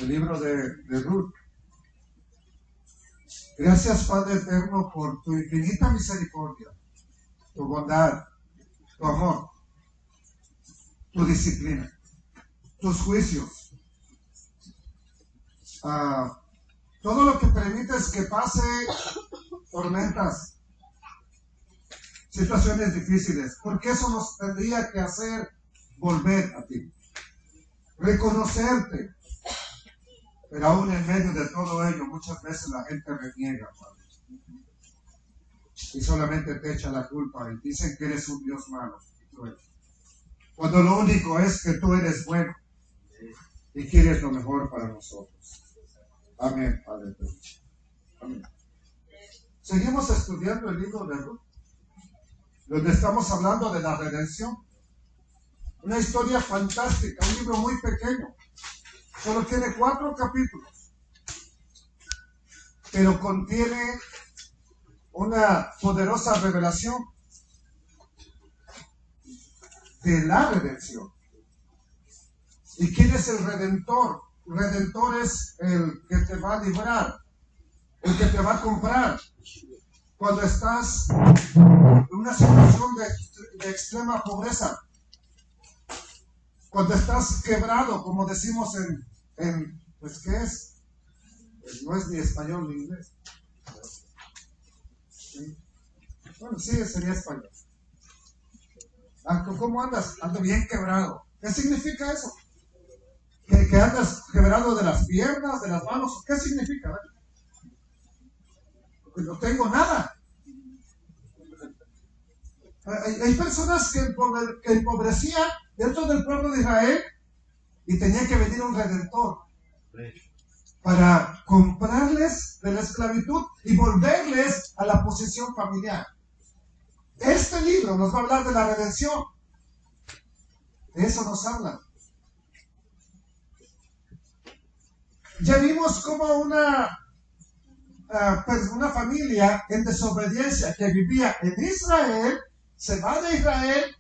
el libro de Ruth. Gracias, Padre eterno, por tu infinita misericordia, tu bondad, tu amor, tu disciplina, tus juicios. Todo lo que permites que pase, tormentas, situaciones difíciles, porque eso nos tendría que hacer volver a ti, reconocerte. Pero aún en medio de todo ello, muchas veces la gente reniega, Padre, y solamente te echa la culpa y dicen que eres un Dios malo, cuando lo único es que tú eres bueno y quieres lo mejor para nosotros. Amén, Padre. Amén. Seguimos estudiando el libro de Ruth, donde estamos hablando de la redención. Una historia fantástica, un libro muy pequeño. Solo tiene 4 capítulos, pero contiene una poderosa revelación de la redención. ¿Y quién es el redentor? El redentor es el que te va a librar, el que te va a comprar. Cuando estás en una situación de extrema pobreza, cuando estás quebrado, como decimos pues, ¿qué es? No es ni español ni inglés. ¿Sí? Bueno, sí, sería español. ¿Cómo andas? Ando bien quebrado. ¿Qué significa eso? ¿Que andas quebrado de las piernas, de las manos? ¿Qué significa? Porque no tengo nada. Hay personas que empobrecían dentro del pueblo de Israel y tenía que venir un redentor para comprarles de la esclavitud y volverles a la posición familiar. Este libro nos va a hablar de la redención. De eso nos habla. Ya vimos cómo una familia en desobediencia que vivía en Israel se va de Israel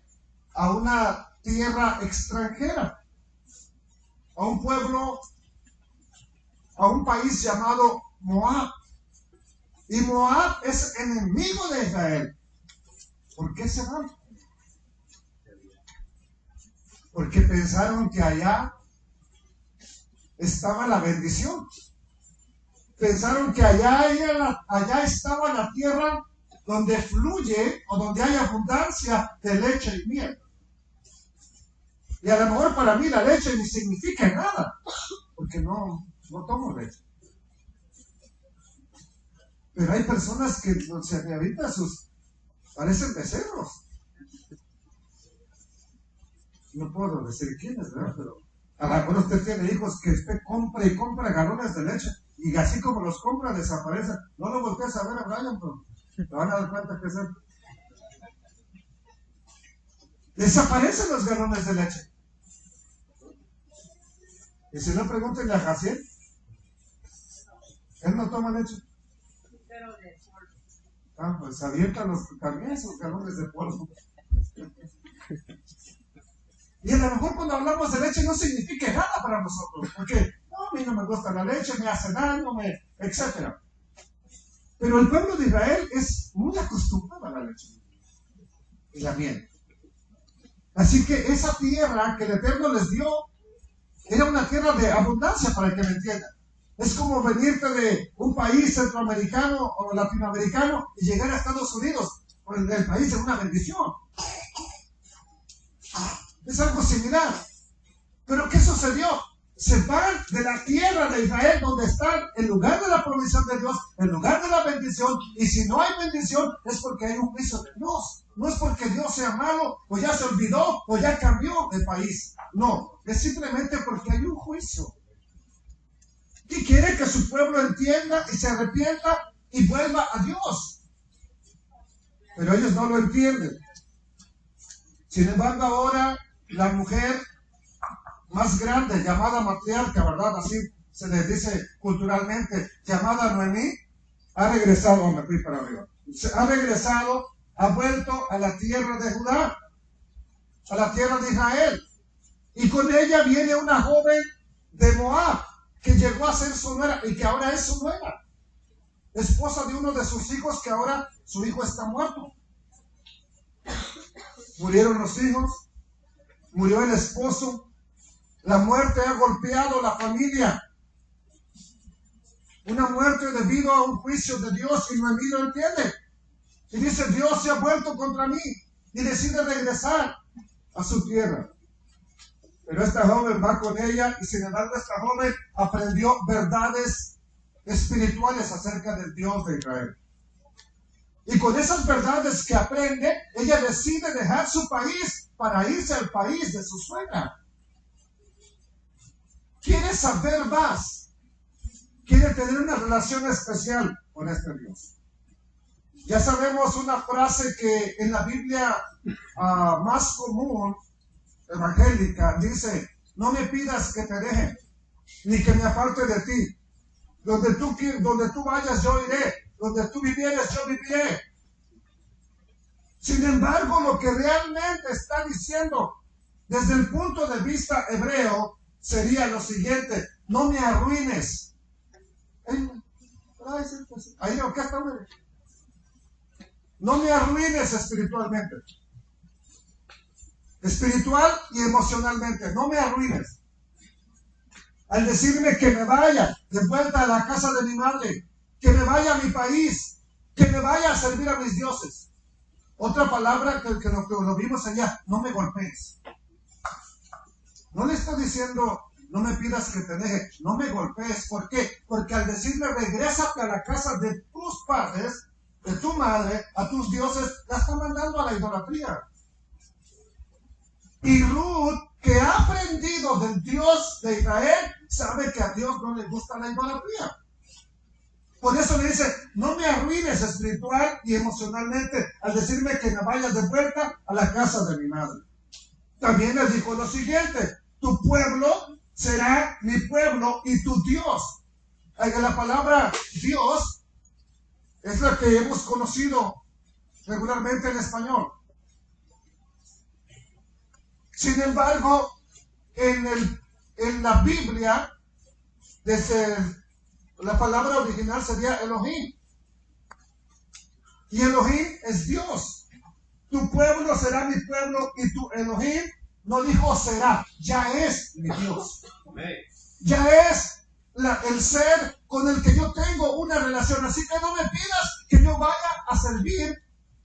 a una tierra extranjera, a un pueblo, a un país llamado Moab. Y Moab es enemigo de Israel. ¿Por qué se van? Porque pensaron que allá estaba la bendición. Pensaron que allá estaba la tierra donde fluye o donde hay abundancia de leche y miel. Y a lo mejor para mí la leche ni significa nada, porque no tomo leche. Pero hay personas que se ahorita parecen becerros. No puedo decir quiénes, ¿verdad? Pero a lo mejor usted tiene hijos que usted compra y compra galones de leche y así como los compra desaparecen. No lo voltees a ver a Brian, pero te van a dar cuenta que es él. Desaparecen los galones de leche. Y si no, pregúntenle a Jaciel. Él no toma leche. Pues avientan también esos galones de polvo. Y a lo mejor cuando hablamos de leche no significa nada para nosotros, porque no, a mí no me gusta la leche, me hace daño, etc. Pero el pueblo de Israel es muy acostumbrado a la leche y la miel. Así que esa tierra que el Eterno les dio era una tierra de abundancia, para que me entiendan. Es como venirte de un país centroamericano o latinoamericano y llegar a Estados Unidos, o el país de una bendición. Es algo similar. Pero ¿qué sucedió? Se van de la tierra de Israel, donde están en lugar de la provisión de Dios, en lugar de la bendición. Y si no hay bendición, es porque hay un juicio de Dios. No es porque Dios sea malo, o ya se olvidó, o ya cambió de país. No, es simplemente porque hay un juicio. Y quiere que su pueblo entienda y se arrepienta y vuelva a Dios. Pero ellos no lo entienden. Sin embargo, ahora la mujer más grande, llamada matriarca, ¿verdad? Así se les dice culturalmente, llamada Noemí, ha regresado, me fui para arriba, ha regresado, ha vuelto a la tierra de Judá, a la tierra de Israel, y con ella viene una joven de Moab, que llegó a ser su nuera y que ahora es su nuera. Esposa de uno de sus hijos que ahora su hijo está muerto. Murieron los hijos, murió el esposo, la muerte ha golpeado la familia. Una muerte debido a un juicio de Dios y Noemí lo entiende. Y dice, Dios se ha vuelto contra mí y decide regresar a su tierra. Pero esta joven va con ella y sin embargo esta joven aprendió verdades espirituales acerca del Dios de Israel. Y con esas verdades que aprende, ella decide dejar su país para irse al país de su suegra. Quiere saber más. Quiere tener una relación especial con este Dios. Ya sabemos una frase que en la Biblia más común, evangélica, dice, no me pidas que te deje, ni que me aparte de ti. Donde tú vayas, yo iré. Donde tú vivieres, yo viviré. Sin embargo, lo que realmente está diciendo desde el punto de vista hebreo sería lo siguiente: no me arruines. Ahí, ¿qué está? No me arruines espiritualmente. Espiritual y emocionalmente. No me arruines. Al decirme que me vaya de vuelta a la casa de mi madre, que me vaya a mi país, que me vaya a servir a mis dioses. Otra palabra que lo vimos allá, no me golpees. No le está diciendo, no me pidas que te deje, no me golpees. ¿Por qué? Porque al decirle, regrésate a la casa de tus padres, de tu madre, a tus dioses, la está mandando a la idolatría. Y Ruth, que ha aprendido del Dios de Israel, sabe que a Dios no le gusta la idolatría. Por eso le dice, no me arruines espiritual y emocionalmente al decirme que me vayas de vuelta a la casa de mi madre. También le dijo lo siguiente, tu pueblo será mi pueblo y tu Dios. La palabra Dios es la que hemos conocido regularmente en español. Sin embargo, en la Biblia, desde la palabra original sería Elohim. Y Elohim es Dios. Tu pueblo será mi pueblo y tu Elohim no dijo será, ya es mi Dios. Ya es el ser con el que yo tengo una relación. Así que no me pidas que yo vaya a servir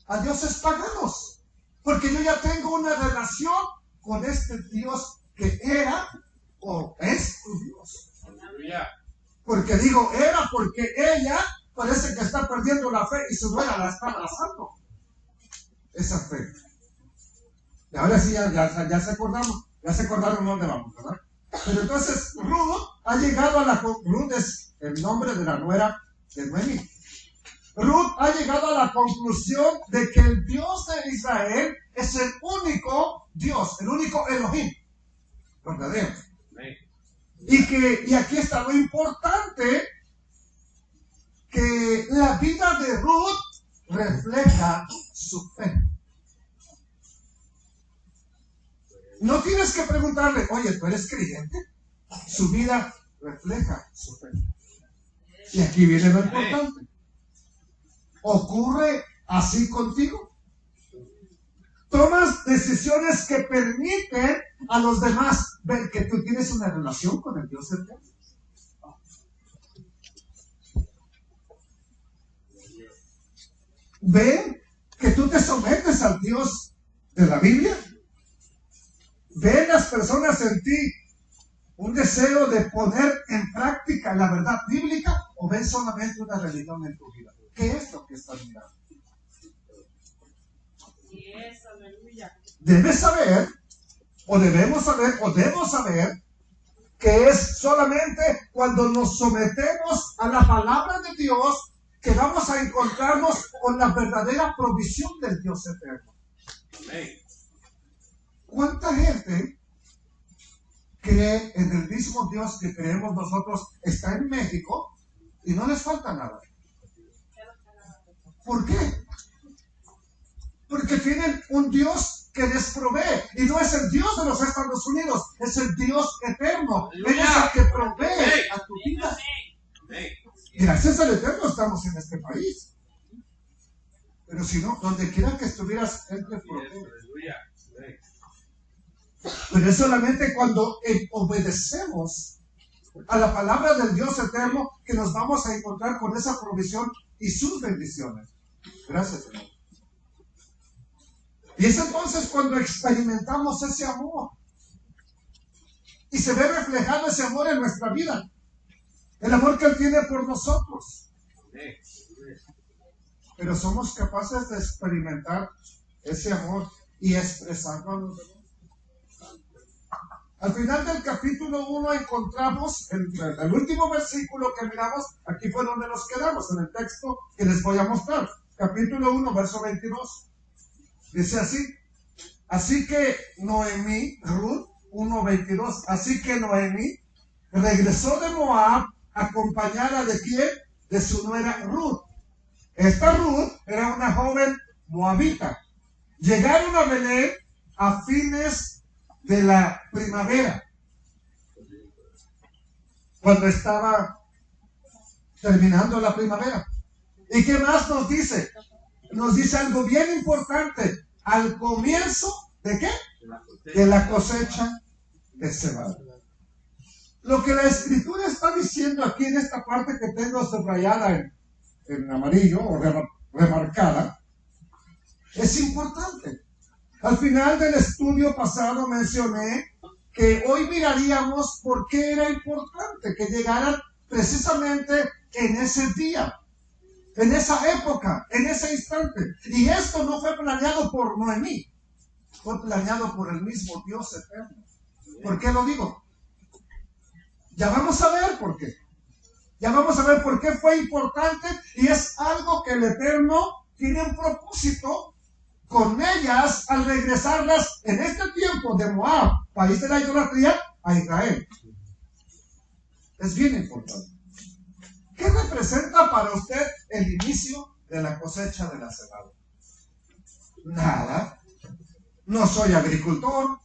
a dioses paganos. Porque yo ya tengo una relación con este Dios que era o es tu Dios. Porque digo era porque ella parece que está perdiendo la fe y su nuera la está abrazando. Esa fe. Y ahora sí ya se acordaron dónde vamos, ¿verdad? Pero entonces Ruth ha llegado a Ruth es el nombre de la nuera de Noemí. Ruth ha llegado a la conclusión de que el Dios de Israel es el único Dios, el único Elohim verdadero. Y aquí está lo importante, que la vida de Ruth refleja su fe. No tienes que preguntarle, oye, ¿tú eres creyente? Su vida refleja su fe. Y aquí viene lo importante. ¿Ocurre así contigo? Tomas decisiones que permiten a los demás ver que tú tienes una relación con el Dios eterno. ¿Ven que tú te sometes al Dios de la Biblia? ¿Ven las personas en ti un deseo de poner en práctica la verdad bíblica o ven solamente una religión en tu vida? ¿Qué es lo que estás mirando? Debes saber, o debemos saber, o debemos saber, que es solamente cuando nos sometemos a la palabra de Dios que vamos a encontrarnos con la verdadera provisión del Dios eterno. Amén. ¿Cuánta gente cree en el mismo Dios que creemos nosotros está en México y no les falta nada? ¿Por qué? Porque tienen un Dios que les provee. Y no es el Dios de los Estados Unidos, es el Dios eterno. Él es el que provee a tu vida. Gracias al Eterno estamos en este país. Pero si no, donde quiera que estuvieras, Él te provee. Pero es solamente cuando obedecemos a la palabra del Dios eterno que nos vamos a encontrar con esa provisión y sus bendiciones. Gracias, Señor. Y es entonces cuando experimentamos ese amor y se ve reflejado ese amor en nuestra vida, el amor que Él tiene por nosotros. Pero somos capaces de experimentar ese amor y expresarlo a los demás. Al final del capítulo 1 encontramos el último versículo que miramos. Aquí fue donde nos quedamos, en el texto que les voy a mostrar. Capítulo 1, verso 22. Dice así: así que Noemí, Ruth 1:22, así que Noemí regresó de Moab acompañada de ¿quién? De su nuera Ruth. Esta Ruth era una joven moabita. Llegaron a Belén a fines de la primavera, cuando estaba terminando la primavera. ¿Y qué más nos dice? Nos dice algo bien importante. Al comienzo, ¿de qué? De la cosecha de cebada. Lo que la Escritura está diciendo aquí en esta parte que tengo subrayada en amarillo o remarcada, es importante. Al final del estudio pasado mencioné que hoy miraríamos por qué era importante que llegaran precisamente en ese día, en esa época, en ese instante. Y esto no fue planeado por Noemí, fue planeado por el mismo Dios eterno. ¿Por qué lo digo? Ya vamos a ver por qué. Ya vamos a ver por qué fue importante, y es algo que el Eterno tiene un propósito con ellas al regresarlas en este tiempo de Moab, país de la idolatría, a Israel. Es bien importante. ¿Qué representa para usted el inicio de la cosecha de la cebada? Nada. No soy agricultor,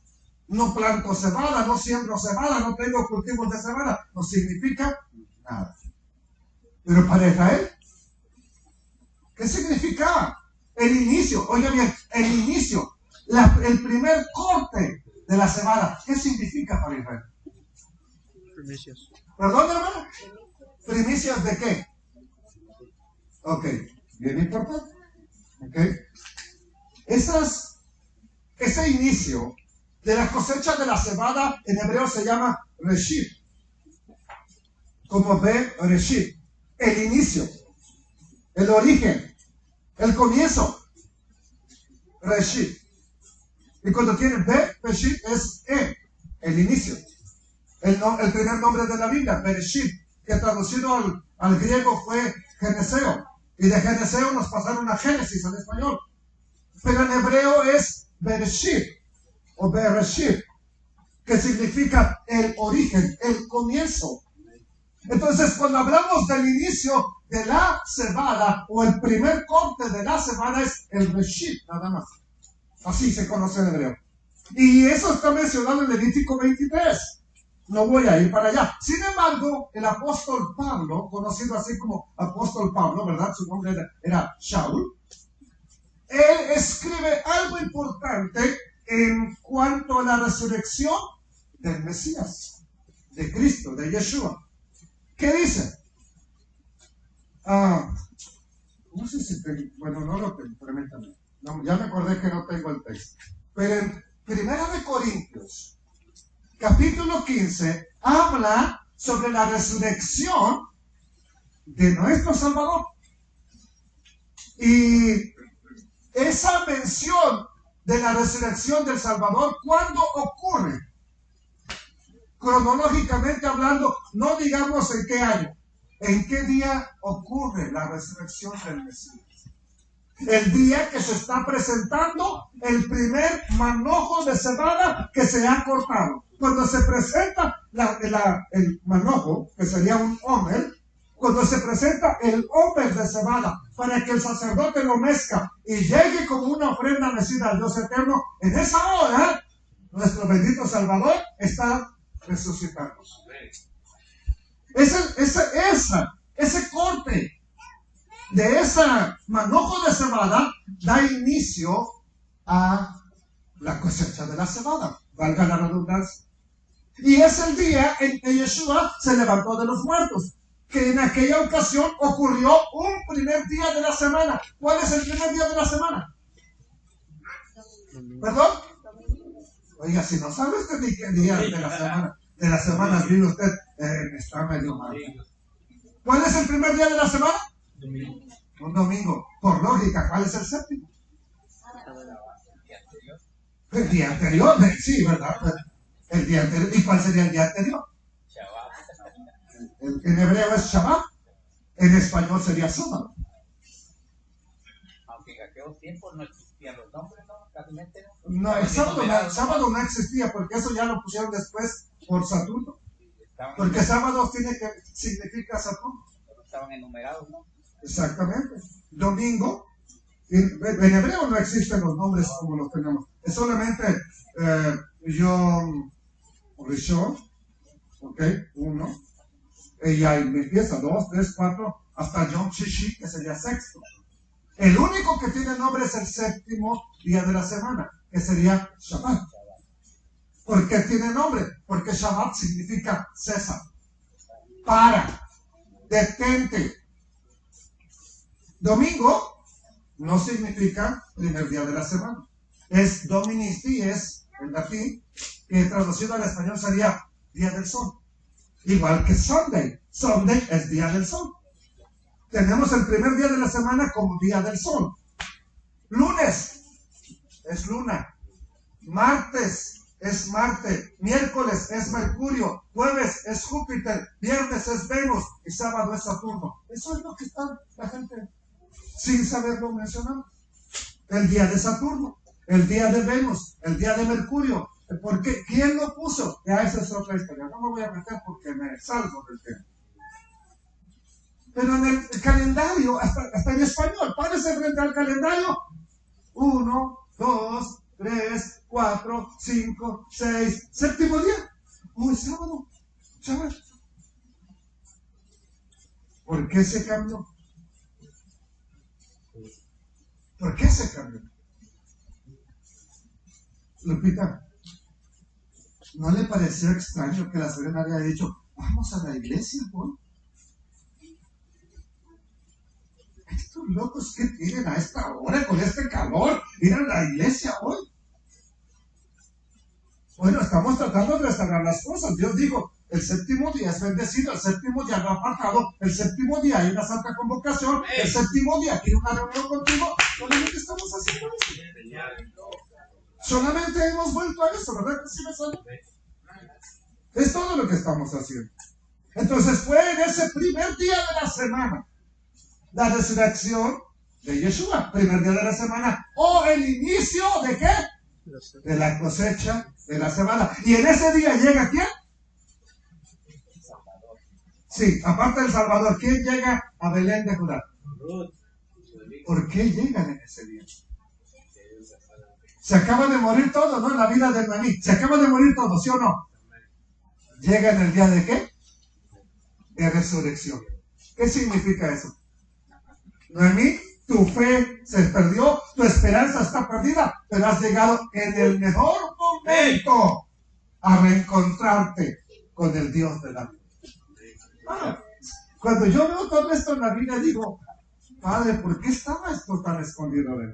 no planto cebada, no siembro cebada, no tengo cultivos de cebada. No significa nada. Pero para Israel, ¿qué significa? El inicio, oiga bien, el inicio, el primer corte de la cebada. ¿Qué significa para Israel? Primicias. ¿Perdón, hermano? ¿Primicias de qué? Ok, bien importante. Ok. Ese inicio de la cosecha de la cebada en hebreo se llama Reshit. Como ve, Reshit. El inicio, el origen, el comienzo. Reshit. Y cuando tiene B, Reshit es el inicio. El primer nombre de la Biblia, Bereshit, que traducido al griego fue Geneseo. Y de Geneseo nos pasaron a Génesis en español. Pero en hebreo es Bereshit o Bereshit, que significa el origen, el comienzo. Entonces, cuando hablamos del inicio de la cebada o el primer corte de la cebada, es el Reshit, nada más. Así se conoce en hebreo. Y eso está mencionado en Levítico 23. No voy a ir para allá. Sin embargo, el apóstol Pablo, conocido así como apóstol Pablo, ¿verdad? Su nombre era Shaul. Él escribe algo importante en cuanto a la resurrección del Mesías, de Cristo, de Yeshua. ¿Qué dice? No sé si tengo, bueno, no lo tengo, permítame. No, ya me acordé que no tengo el texto. Pero en 1 Corintios, capítulo 15, habla sobre la resurrección de nuestro Salvador. Y esa mención de la resurrección del Salvador, ¿cuándo ocurre? Cronológicamente hablando, no digamos en qué año, en qué día ocurre la resurrección del Mesías. El día que se está presentando el primer manojo de cebada que se ha cortado. Cuando se presenta el manojo, que sería un homer, cuando se presenta el ómez de cebada para que el sacerdote lo mezca y llegue como una ofrenda mecida al Dios eterno, en esa hora nuestro bendito Salvador está resucitando. Ese corte de ese manojo de cebada da inicio a la cosecha de la cebada, valga la redundancia. Y es el día en que Yeshua se levantó de los muertos, que en aquella ocasión ocurrió un primer día de la semana. ¿Cuál es el primer día de la semana? ¿Perdón? Oiga, si no sabe usted ni qué día de la semana vive usted, está medio mal. ¿Cuál es el primer día de la semana? Domingo. Un domingo. Por lógica, ¿cuál es el séptimo? El día anterior, sí, ¿verdad? El día anterior. ¿Y cuál sería el día anterior? En hebreo es Shabbat. En español sería sábado. Aunque en aquellos tiempos no existían los nombres, ¿no? Casi no. No, el sábado no existía, porque eso ya lo pusieron después por Saturno. Porque sábado significa Saturno. Estaban enumerados, ¿no? Exactamente. Domingo, en hebreo no existen los nombres como los tenemos. Es solamente Yom Rishon, ok, 1. Y ahí empieza 2, 3, 4, hasta Yom Shishi, que sería sexto. El único que tiene nombre es el séptimo día de la semana, que sería Shabbat. ¿Por qué tiene nombre? Porque Shabbat significa cesa, para, detente. Domingo no significa primer día de la semana. Es Dominis Dies, en latín, que traducido al español sería día del sol. Igual que Sunday. Sunday es día del sol. Tenemos el primer día de la semana como día del sol. Lunes es luna. Martes es Marte. Miércoles es Mercurio. Jueves es Júpiter. Viernes es Venus. Y sábado es Saturno. Eso es lo que está la gente sin saberlo mencionar. El día de Saturno, el día de Venus, el día de Mercurio. ¿Por qué? ¿Quién lo puso? Ya esa es otra historia. No me voy a meter porque me salgo del tema. Pero en el calendario, hasta en español, párese frente al calendario. 1, 2, 3, 4, 5, 6, séptimo día. Hoy es sábado. Chaval. ¿Por qué se cambió? ¿Por qué se cambió? Lupita, ¿no le pareció extraño que la Serena haya dicho, vamos a la iglesia hoy? Estos locos que tienen a esta hora con este calor, ir a la iglesia hoy. Bueno, estamos tratando de restaurar las cosas. Dios dijo, el séptimo día es bendecido, el séptimo día lo ha apartado, el séptimo día hay una santa convocación, el séptimo día quiere una reunión contigo. Solamente estamos haciendo eso. Solamente hemos vuelto a eso, ¿verdad? ¿Sí me sale? Es todo lo que estamos haciendo. Entonces fue en ese primer día de la semana, la resurrección de Yeshua, primer día de la semana, o el inicio de ¿qué? De la cosecha de la semana. Y en ese día llega ¿quién? Sí, aparte del Salvador, ¿quién llega a Belén de Judá? ¿Por qué llegan en ese día? Se acaba de morir todo, ¿no? En la vida de Noemí. Se acaba de morir todo, ¿sí o no? ¿Llega en el día de qué? De resurrección. ¿Qué significa eso? Noemí, tu fe se perdió, tu esperanza está perdida, pero has llegado en el mejor momento a reencontrarte con el Dios de la vida. Cuando yo veo todo esto en la Biblia, digo, Padre, ¿por qué estaba esto tan escondido de mí?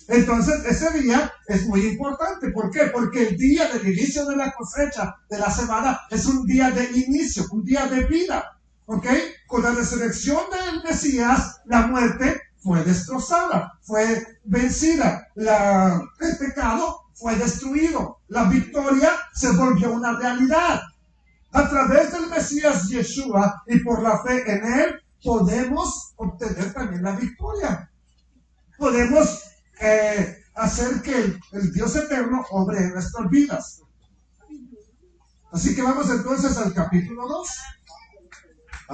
Entonces, ese día es muy importante. ¿Por qué? Porque el día del inicio de la cosecha de la semana es un día de inicio, un día de vida. ¿Ok? Con la resurrección del Mesías, la muerte fue destrozada, fue vencida. El pecado fue destruido. La victoria se volvió una realidad. A través del Mesías Yeshua y por la fe en él, podemos obtener también la victoria. Podemos hacer que el Dios eterno obre en nuestras vidas. Así que vamos entonces al capítulo 2.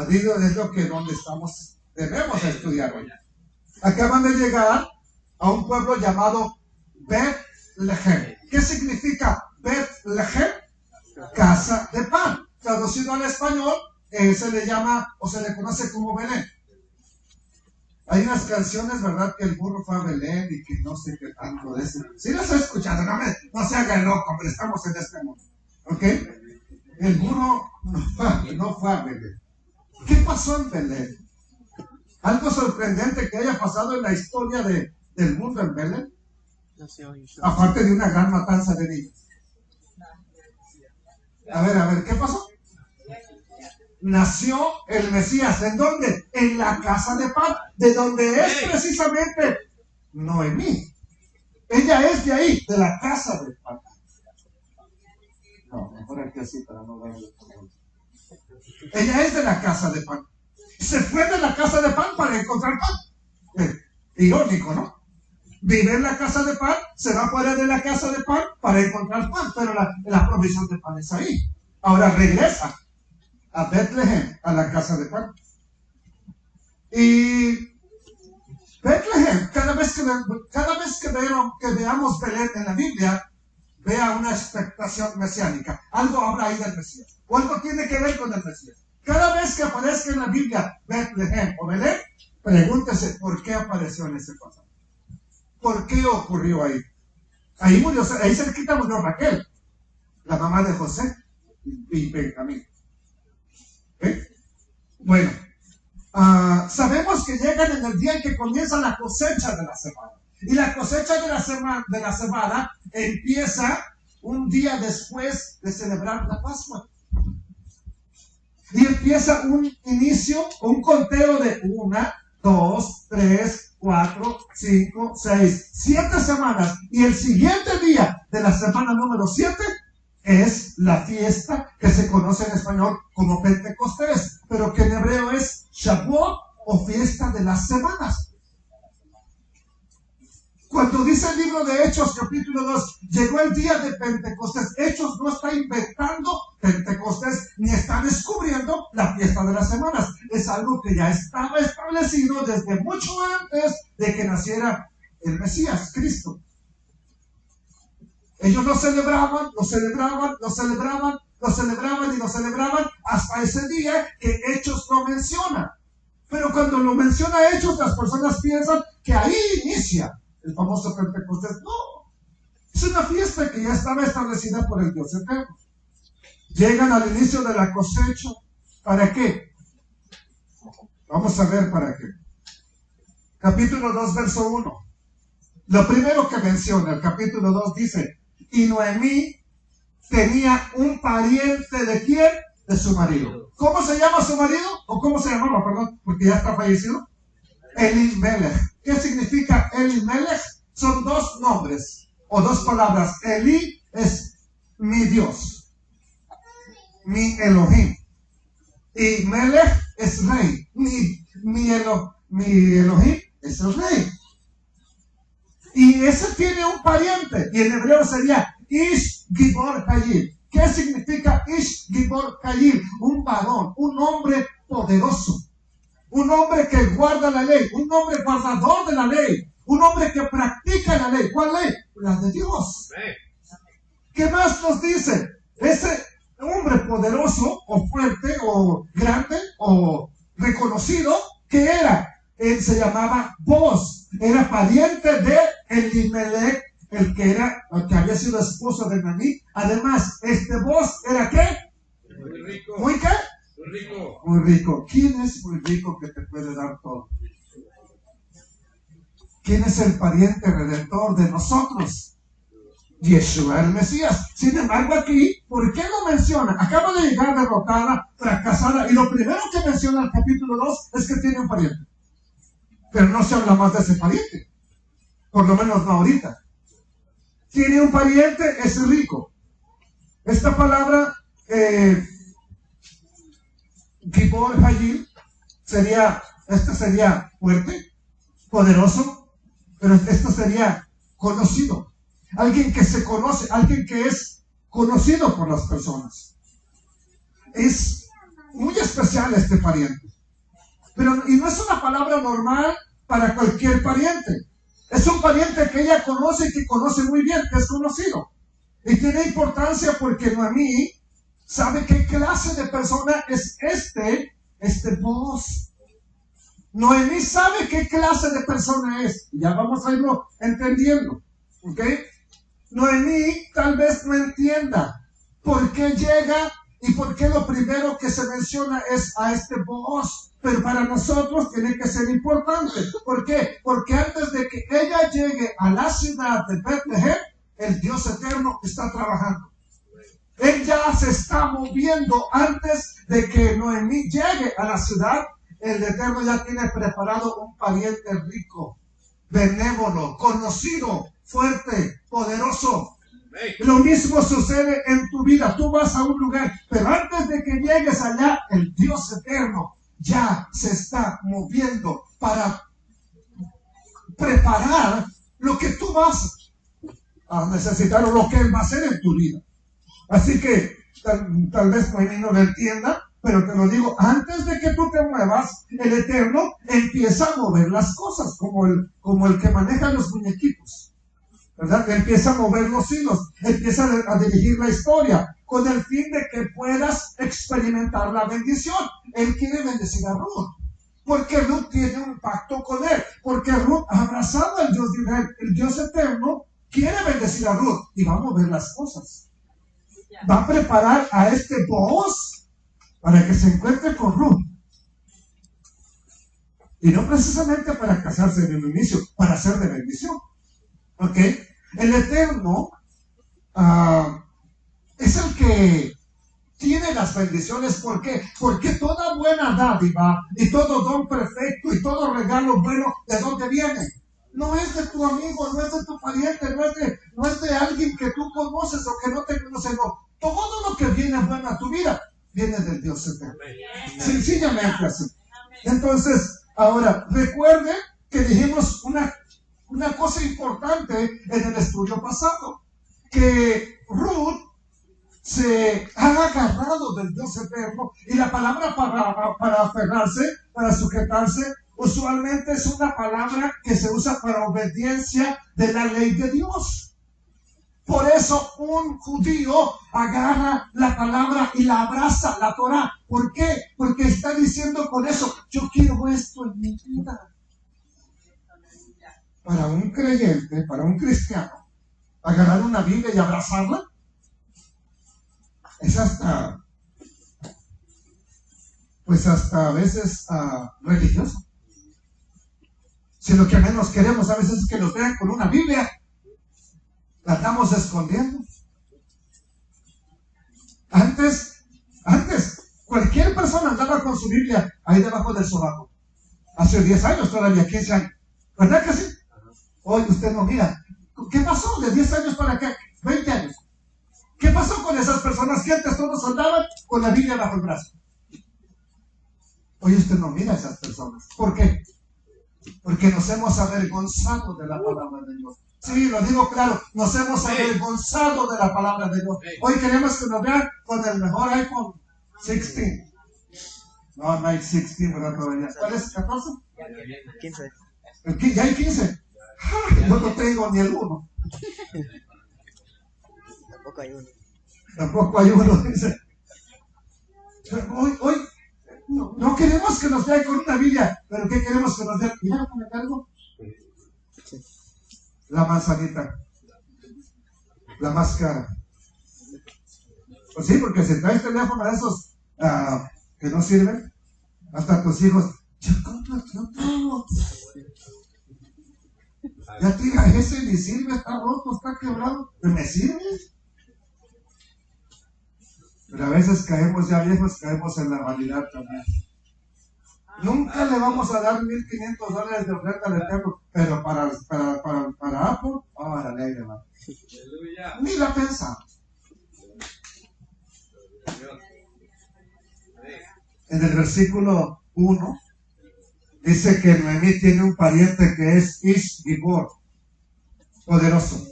Es lo que donde estamos, debemos estudiar hoy. Acaban de llegar a un pueblo llamado Betlehem. ¿Qué significa Betlehem? Casa de pan. Traducido al español, se le llama o se le conoce como Belén. Hay unas canciones, ¿verdad? Que el burro fue a Belén y que no sé qué tanto de eso. Sí las he escuchado, no se hagan loco, pero estamos en este mundo. ¿Ok? El burro no fue a Belén. ¿Qué pasó en Belén? Algo sorprendente que haya pasado en la historia del mundo en Belén. Aparte de una gran matanza de niños. A ver, ¿qué pasó? Nació el Mesías. ¿En dónde? En la casa de pan, de donde es precisamente Noemí. Ella es de ahí, de la casa de pan. No, mejor aquí así para no darle el problema. Ella es de la casa de pan. Se fue de la casa de pan para encontrar pan. Irónico, ¿no? Vive en la casa de pan, se va fuera de la casa de pan para encontrar pan, pero la provisión de pan es ahí. Ahora regresa a Betlehem, a la casa de pan. Y Betlehem, cada vez que veamos Belén en la Biblia, vea una expectación mesiánica. Algo habrá ahí del Mesías, o algo tiene que ver con el Mesías. Cada vez que aparezca en la Biblia Betlehem o Belén, pregúntese por qué apareció en ese pasaje. ¿Por qué ocurrió ahí? Ahí cerquita murió Raquel, la mamá de José y Benjamín. Bueno, sabemos que llegan en el día en que comienza la cosecha de la cebada. Y la cosecha de la cebada empieza un día después de celebrar la Pascua. Y empieza un inicio, un conteo de 1, 2, 3, 4, 5, 6, 7 semanas. Y el siguiente día de la semana número 7 es la fiesta que se conoce en español como Pentecostés, pero que en hebreo es Shavuot o fiesta de las semanas. Cuando dice el libro de Hechos, capítulo 2, llegó el día de Pentecostés. Hechos no está inventando Pentecostés ni está descubriendo la fiesta de las semanas. Es algo que ya estaba establecido desde mucho antes de que naciera el Mesías, Cristo. Ellos lo celebraban hasta ese día que Hechos lo menciona. Pero cuando lo menciona Hechos, las personas piensan que ahí inicia el famoso Pentecostés. No, es una fiesta que ya estaba establecida por el Dios eterno. Llegan al inicio de la cosecha. ¿Para qué? Vamos a ver para qué. Capítulo 2, verso 1. Lo primero que menciona el capítulo 2 dice: y Noemí tenía un pariente ¿de quién? De su marido. ¿Cómo se llama su marido? ¿O cómo se llamaba? Perdón, porque ya está fallecido. Elimelech. ¿Qué significa Elimelech? Son dos nombres o dos palabras. Eli es mi Dios, mi Elohim, y Melech es rey. Mi Elohim es el rey. Y ese tiene un pariente, y en hebreo sería Ish Gibor Hayil. ¿Qué significa Ish Gibor Hayil? Un varón, un hombre poderoso. Un hombre que guarda la ley, un hombre guardador de la ley, un hombre que practica la ley. ¿Cuál ley? La de Dios. ¿Qué más nos dice? Ese hombre poderoso o fuerte o grande o reconocido, ¿qué era? Él se llamaba Boz, era pariente de Elimelech, el que había sido esposo de Noemí. Además, este Boz era ¿qué? Muy rico. ¿Muy qué? Muy rico. Muy rico. ¿Quién es muy rico que te puede dar todo? ¿Quién es el pariente redentor de nosotros? Yeshua, el Mesías. Sin embargo, aquí, ¿por qué lo menciona? Acaba de llegar derrotada, fracasada, y lo primero que menciona el capítulo 2 es que tiene un pariente. Pero no se habla más de ese pariente. Por lo menos no ahorita. Tiene un pariente, es rico. Esta palabra Gibor Hayil sería fuerte, poderoso, pero esto sería conocido. Alguien que se conoce, alguien que es conocido por las personas. Es muy especial. especial este pariente. Y no es una palabra normal para cualquier pariente. Es un pariente que ella conoce y que conoce muy bien, que es conocido. Y tiene importancia porque Noemí sabe qué clase de persona es este Booz. Noemí sabe qué clase de persona es. Ya vamos a irlo entendiendo. ¿Ok? Noemí tal vez no entienda por qué llega y por qué lo primero que se menciona es a este Booz. Pero para nosotros tiene que ser importante. ¿Por qué? Porque antes de que ella llegue a la ciudad de Betlehem, el Dios eterno está trabajando. Él ya se está moviendo antes de que Noemí llegue a la ciudad. El Eterno ya tiene preparado un pariente rico, benévolo, conocido, fuerte, poderoso. Lo mismo sucede en tu vida. Tú vas a un lugar, pero antes de que llegues allá, el Dios eterno ya se está moviendo para preparar lo que tú vas a necesitar o lo que Él va a hacer en tu vida. Así que tal vez Noemí no lo entienda, pero te lo digo, antes de que tú te muevas, el Eterno empieza a mover las cosas, como el que maneja los muñequitos, ¿verdad? Que empieza a mover los hilos, empieza a dirigir la historia, con el fin de que puedas experimentar la bendición. Él quiere bendecir a Ruth, porque Ruth tiene un pacto con Él, porque Ruth ha abrazado al Dios de Israel. El Dios eterno quiere bendecir a Ruth y va a mover las cosas. Va a preparar a este Booz para que se encuentre con Ruth. Y no precisamente para casarse en el inicio, para ser de bendición. ¿Ok? El Eterno es el que tiene las bendiciones. ¿Por qué? Porque toda buena dádiva y todo don perfecto y todo regalo bueno, ¿de dónde viene? No es de tu amigo, no es de tu pariente, no es de alguien que tú conoces o que no te conoce, no. Todo lo que viene bueno a tu vida viene del Dios eterno. Sencillamente así. Entonces, ahora, recuerden que dijimos una cosa importante en el estudio pasado, que Ruth se ha agarrado del Dios eterno, y la palabra para aferrarse, para sujetarse, usualmente es una palabra que se usa para obediencia de la ley de Dios. Por eso un judío agarra la palabra y la abraza, la Torah. ¿Por qué? Porque está diciendo con eso, yo quiero esto en mi vida. Para un creyente, para un cristiano, agarrar una Biblia y abrazarla es hasta a veces religioso. Si lo que menos queremos a veces es que nos vean con una Biblia, la estamos escondiendo. Antes, cualquier persona andaba con su Biblia ahí debajo del sobaco. Hace 10 años, todavía 15 años. ¿Verdad que sí? Hoy usted no mira. ¿Qué pasó de 10 años para acá? 20 años. ¿Qué pasó con esas personas que antes todos andaban con la Biblia bajo el brazo? Hoy usted no mira a esas personas. ¿Por qué? Porque nos hemos avergonzado de la palabra de Dios. Sí, lo digo claro, nos hemos avergonzado de la palabra de Dios. Hoy queremos que nos vean con el mejor iPhone 16. No hay 16, ¿verdad? Todavía. ¿Cuál es? ¿14? 15. ¿Ya hay 15? Yo no tengo ni el 1. Tampoco hay uno, dice. Hoy no queremos que nos vean con una Biblia, pero ¿qué queremos que nos vean? Mira lo que me cargo. La manzanita, la más cara. Pues sí, porque si traes teléfono de esos que no sirven, hasta tus hijos, ya cómprate otro. Ya tira ese, ni sirve, está roto, está quebrado, pero me sirve. Pero a veces caemos ya viejos, caemos en la vanidad también. Nunca le vamos a dar $1,500 de oferta al Eterno, pero para Apple, la ley de la. Ni la pensamos. En el versículo 1 dice que Noemí tiene un pariente que es Ish Gibor, poderoso.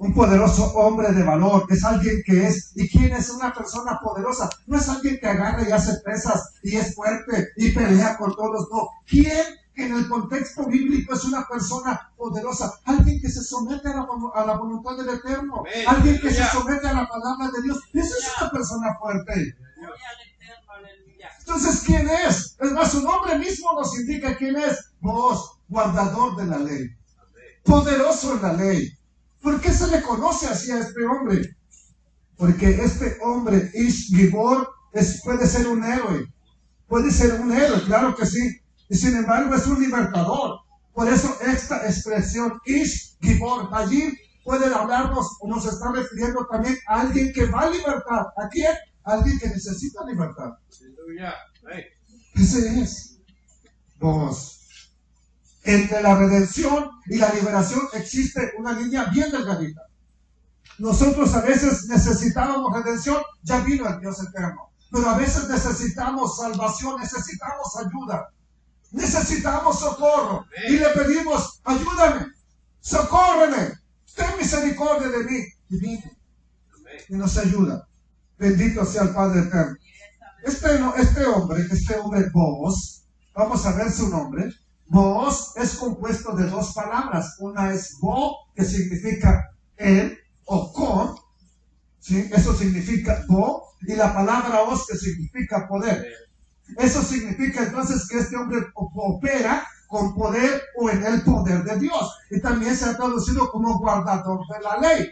Un poderoso hombre de valor es alguien que es. ¿Y quién es una persona poderosa? No es alguien que agarra y hace pesas y es fuerte y pelea con todos. No. ¿Quién en el contexto bíblico es una persona poderosa? Alguien que se somete a la voluntad del Eterno. Amén. Alguien que se somete a la palabra de Dios. Esa es una persona fuerte. Entonces, ¿quién es? Es más, su nombre mismo nos indica quién es. Vos, guardador de la ley. Poderoso en la ley. ¿Por qué se le conoce así a este hombre? Porque este hombre, Ish Gibor, puede ser un héroe. Puede ser un héroe, claro que sí. Y sin embargo es un libertador. Por eso esta expresión, Ish Gibor, allí puede hablarnos o nos está refiriendo también a alguien que va a libertad. ¿A quién? A alguien que necesita libertad. Ese es. Vos. Entre la redención y la liberación existe una línea bien delgadita. Nosotros a veces necesitábamos redención, ya vino el Dios eterno. Pero a veces necesitamos salvación, necesitamos ayuda, necesitamos socorro. Y le pedimos, ayúdame, socórreme, ten misericordia de mí. Y viene y nos ayuda. Bendito sea el Padre eterno. Este hombre Boaz, vamos a ver su nombre. Boaz es compuesto de dos palabras. Una es bo, que significa él o con, ¿sí? Eso significa bo, y la palabra os, que significa poder. Eso significa entonces que este hombre opera con poder o en el poder de Dios. Y también se ha traducido como guardador de la ley,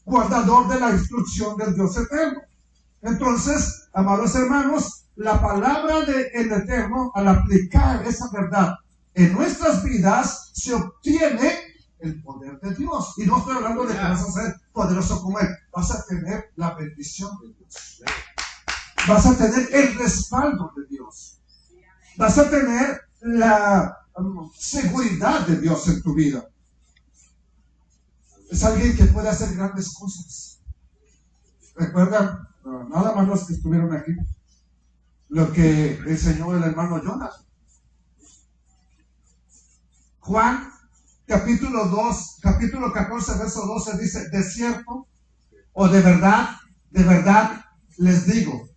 guardador de la instrucción del Dios eterno. Entonces, amados hermanos, la palabra del Eterno, al aplicar esa verdad en nuestras vidas, se obtiene el poder de Dios. Y no estoy hablando de que vas a ser poderoso como Él. Vas a tener la bendición de Dios. Vas a tener el respaldo de Dios. Vas a tener la seguridad de Dios en tu vida. Es alguien que puede hacer grandes cosas. ¿Recuerdan? Nada más los que estuvieron aquí, lo que enseñó el hermano Jonas. Juan, capítulo 14, verso 12, dice, de cierto o de verdad les digo,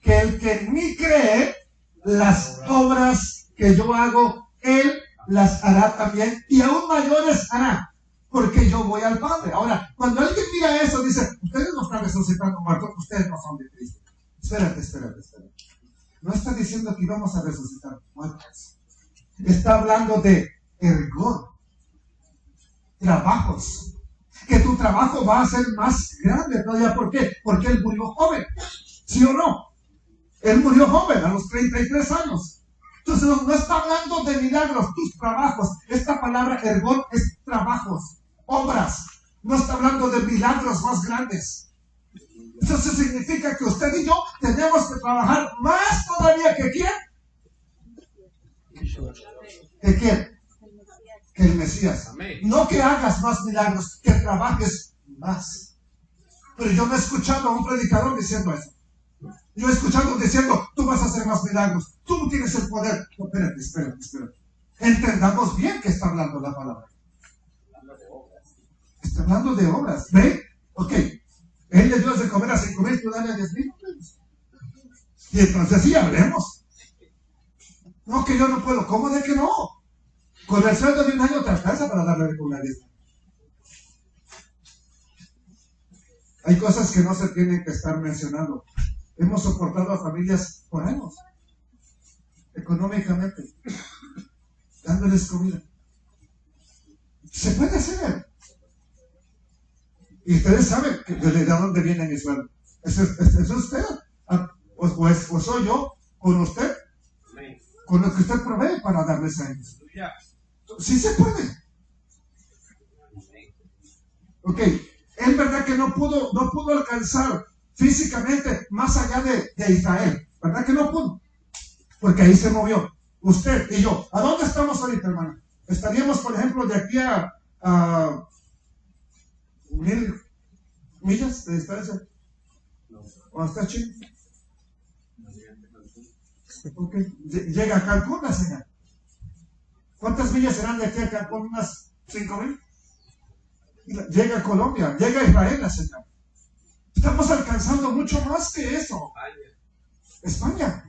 que el que en mí cree, las obras que yo hago, él las hará también, y aún mayores hará, porque yo voy al Padre. Ahora, cuando alguien mira eso, dice, ustedes no están resucitando muertos, ustedes no son de Cristo. Espérate. No está diciendo que íbamos a resucitar muertos. Está hablando de ergor, trabajos. Que tu trabajo va a ser más grande todavía. ¿Por qué? Porque él murió joven. ¿Sí o no? Él murió joven, a los 33 años. Entonces no está hablando de milagros, tus trabajos. Esta palabra ergor es trabajos, obras. No está hablando de milagros más grandes. Entonces significa que usted y yo tenemos que trabajar más todavía que ¿quién? ¿Que quién? Que el Mesías. No que hagas más milagros, que trabajes más. Pero yo no he escuchado a un predicador diciendo eso. Yo he escuchado diciendo, tú vas a hacer más milagros, tú tienes el poder. No, espérate. Entendamos bien que está hablando la palabra. Está hablando de obras. ¿Ve? Ok. Él le dio de comer a 5,000, tú dale a 10,000. Y entonces sí, hablemos. No, que yo no puedo. ¿Cómo de que no? Con el sueldo de un año te alcanza para darle de comer a 10,000. Hay cosas que no se tienen que estar mencionando. Hemos soportado a familias por años, económicamente, dándoles comida. Se puede hacer. Y ustedes saben de dónde viene mi sueldo. ¿Es usted? ¿O soy yo con usted? Con lo que usted provee para darles a ellos. Sí se puede. Ok. Es verdad que no pudo alcanzar físicamente más allá de Israel. ¿Verdad que no pudo? Porque ahí se movió. Usted y yo. ¿A dónde estamos ahorita, hermano? Estaríamos, por ejemplo, de aquí a 1,000 millas de distancia. ¿O está chido? Okay. Llega a Cancún la señal. ¿Cuántas millas serán de aquí a Cancún? ¿Unas 5,000? Llega a Colombia, llega a Israel la señal. Estamos alcanzando mucho más que eso. España.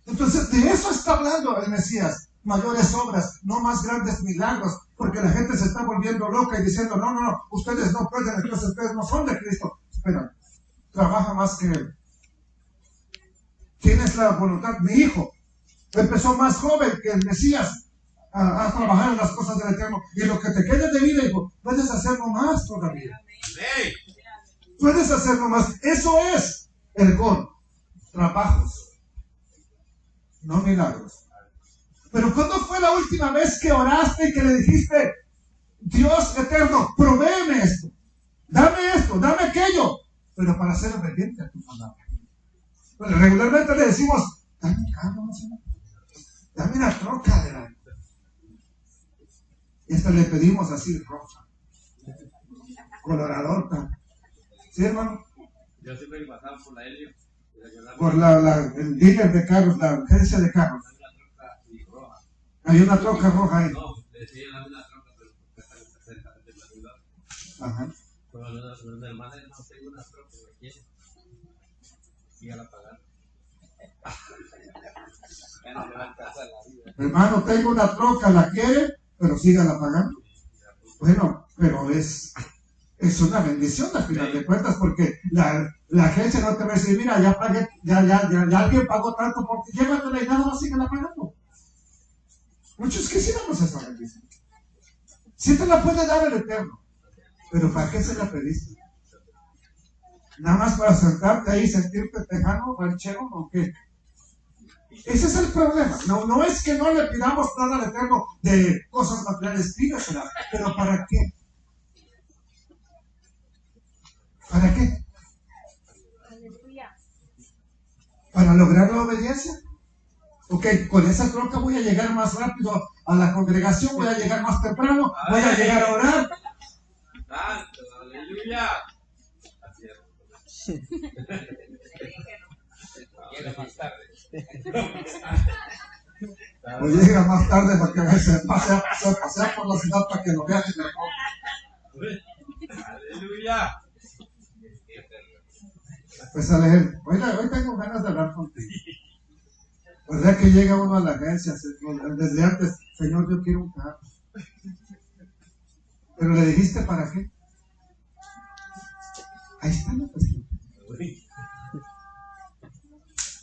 Entonces, de eso está hablando el Mesías. Mayores obras, no más grandes milagros, porque la gente se está volviendo loca y diciendo, no, ustedes no pueden, entonces ustedes no son de Cristo. Espera, trabaja más que Él. ¿Quién es la voluntad? Mi hijo. Empezó más joven que el Mesías a trabajar en las cosas del Eterno. Y lo que te quede de vida, hijo, puedes hacerlo más todavía. Puedes hacerlo más. Eso es el gol. Trabajos, no milagros. Pero ¿cuándo fue la última vez que oraste y que le dijiste, Dios eterno, provéeme esto, dame aquello, pero para ser obediente a tu palabra? Bueno, regularmente le decimos, dame un carro, Señor, dame una troca adelante. Y hasta le pedimos así, roja, colorador, ¿sí, hermano? Yo siempre pasaba por la Helio. Por el dealer de carros, la agencia de carros. Hay una troca roja ahí. No, decía la misma troca, pero cuesta 60 de la ciudad. Ajá. Pero los hermanos no tengo una troca, ¿me quieren? Sígala pagando. Ya no le va a alcanzar la vida. Hermano, tengo una troca, la quiere, pero sígala pagando. Bueno, pero es una bendición al final de cuentas, porque la agencia no te va a decir, mira, ya pagué, ya alguien pagó tanto por ti, llévatela y nada más sígala pagando. Muchos quisiéramos esa bendición. Sí te la puede dar el Eterno, pero ¿para qué se la pediste? Nada más para sentarte ahí, sentirte tejano, ranchero, ¿o qué? Ese es el problema. No es que no le pidamos nada al Eterno de cosas materiales, pídasela, pero ¿para qué? ¿Para qué? ¿Para lograr la obediencia? Ok, con esa troca voy a llegar más rápido a la congregación, voy a llegar más temprano, voy a llegar a orar. ¡Aleluya! Llega más tarde. O llega más tarde para que se pasea por la ciudad para que lo vean en el troca. ¡Aleluya! Pues a leer, hoy tengo ganas de hablar contigo. ¿Verdad que llega uno a la agencia desde antes, Señor, yo quiero un carro? Pero le dijiste para qué. Ahí está la cuestión.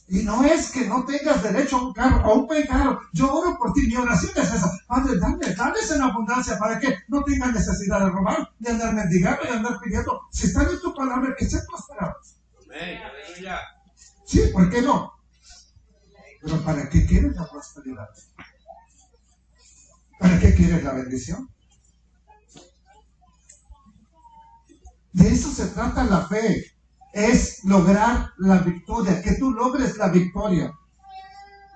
Y no es que no tengas derecho a un carro, a un buen carro. Yo oro por ti, mi oración es esa. Padre, dales en abundancia para que no tengan necesidad de robar, de andar mendigando, de andar pidiendo. Si están en tu palabra, que sean prosperados. Amén, aleluya. Sí, ¿por qué no? Pero ¿para qué quieres la prosperidad? ¿Para qué quieres la bendición? De eso se trata la fe. Es lograr la victoria, que tú logres la victoria.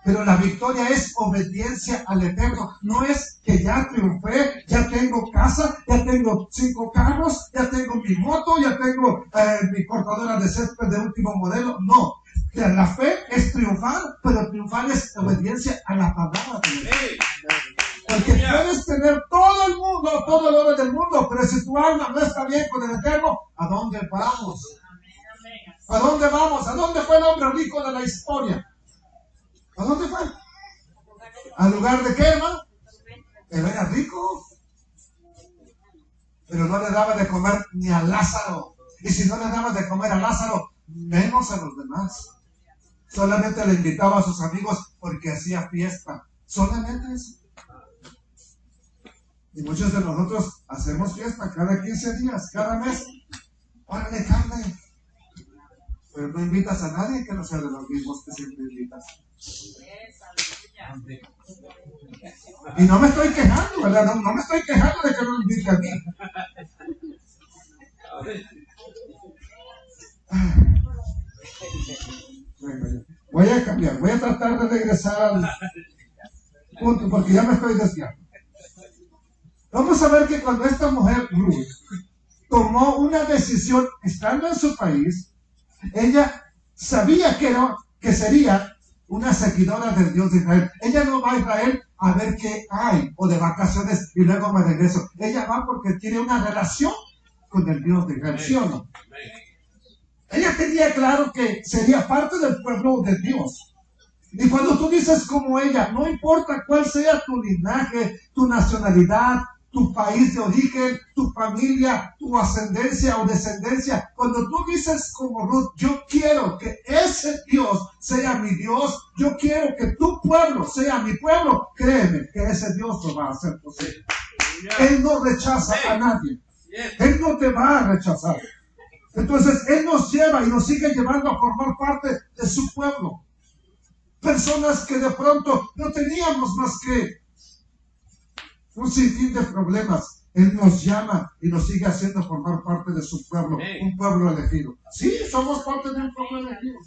Pero la victoria es obediencia al Eterno. No es que ya triunfé, ya tengo casa, ya tengo 5 carros, ya tengo mi moto, ya tengo mi cortadora de césped de último modelo. No. La fe es triunfar, pero triunfar es obediencia a la palabra de Dios. Porque puedes tener todo el mundo, todo el oro del mundo, pero si tu alma no está bien con el Eterno, ¿a dónde vamos? ¿A dónde vamos? ¿A dónde fue el hombre rico de la historia? ¿A dónde fue? ¿Al lugar de qué, hermano? Él era rico, pero no le daba de comer ni a Lázaro. Y si no le daba de comer a Lázaro, menos a los demás. Solamente le invitaba a sus amigos porque hacía fiesta. Solamente eso. Y muchos de nosotros hacemos fiesta cada 15 días, cada mes. Órale, carne. Pero no invitas a nadie que no sea de los mismos que siempre invitas. Y no me estoy quejando, ¿verdad? No me estoy quejando de que no me invite a mí. Bueno, voy a cambiar, voy a tratar de regresar al punto porque ya me estoy desviando. Vamos a ver que cuando esta mujer, Ruth, tomó una decisión estando en su país, ella sabía que sería una seguidora del Dios de Israel. Ella no va a Israel a ver qué hay o de vacaciones y luego me regreso. Ella va porque tiene una relación con el Dios de Israel, ¿sí o no? Ella tenía claro que sería parte del pueblo de Dios. Y cuando tú dices como ella, no importa cuál sea tu linaje, tu nacionalidad, tu país de origen, tu familia, tu ascendencia o descendencia, cuando tú dices como Ruth, yo quiero que ese Dios sea mi Dios, yo quiero que tu pueblo sea mi pueblo, créeme que ese Dios lo va a hacer posible. Él no rechaza a nadie. Él no te va a rechazar. Entonces, Él nos lleva y nos sigue llevando a formar parte de su pueblo. Personas que de pronto no teníamos más que un sinfín de problemas. Él nos llama y nos sigue haciendo formar parte de su pueblo, un pueblo elegido. Sí, somos parte de un pueblo elegido.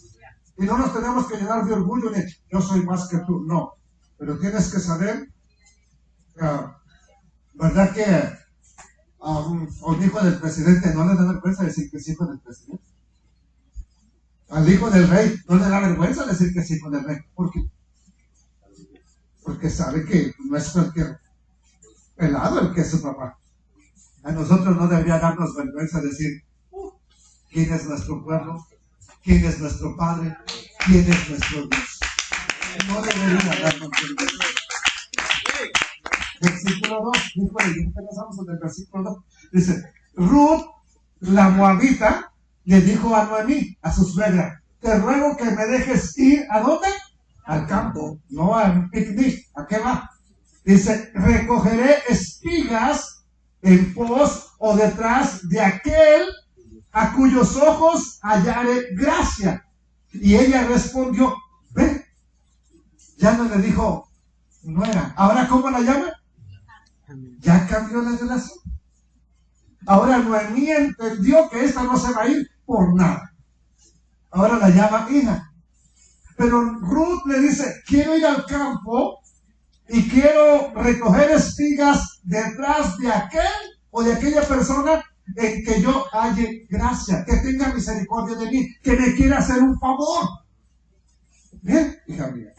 Y no nos tenemos que llenar de orgullo ni yo soy más que tú. No. Pero tienes que saber, ¿verdad que a un hijo del presidente no le da vergüenza decir que es hijo del presidente? Al hijo del rey no le da vergüenza decir que es hijo del rey. ¿Por qué? Porque sabe que no es cualquier pelado el que es su papá. A nosotros no debería darnos vergüenza decir quién es nuestro pueblo, quién es nuestro padre, quién es nuestro Dios. No debería darnos vergüenza. Versículo 2, empezamos en el versículo 2. Dice, Ruth, la moabita, le dijo a Noemí, a su suegra, te ruego que me dejes ir, ¿a dónde? Al campo, no al picnic. ¿A qué va? Dice, recogeré espigas en pos o detrás de aquel a cuyos ojos hallare gracia. Y ella respondió, ven. Ya no le dijo nuera. ¿Ahora cómo la llama? Ya cambió la relación. Ahora Noemí entendió que esta no se va a ir por nada. Ahora la llama hija. Pero Ruth le dice, quiero ir al campo y quiero recoger espigas detrás de aquel o de aquella persona en que yo halle gracia, que tenga misericordia de mí, que me quiera hacer un favor. Bien, hija mía.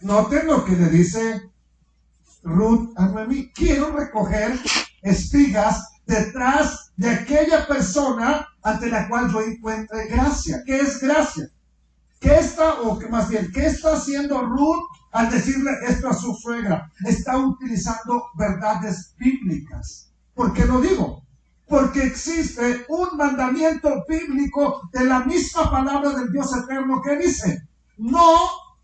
Noten lo que le dice Ruth a Noemí. Quiero recoger espigas detrás de aquella persona ante la cual yo encuentre gracia. ¿Qué es gracia? ¿Qué está haciendo Ruth al decirle esto a su suegra? Está utilizando verdades bíblicas. ¿Por qué lo digo? Porque existe un mandamiento bíblico de la misma palabra del Dios eterno que dice, no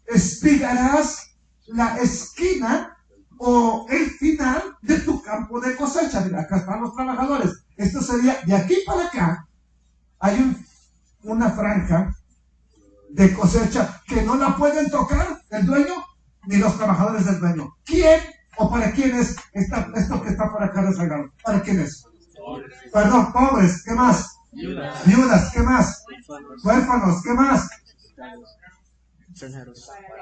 espigarás la esquina o el final de tu campo de cosecha. Mira, acá están los trabajadores. Esto sería, de aquí para acá, hay una franja de cosecha que no la pueden tocar el dueño ni los trabajadores del dueño. ¿Quién o para quién es esto que está por acá rezagado? ¿Para quién es? Perdón, pobres, ¿qué más? Viudas, ¿qué más? Huérfanos, ¿qué más?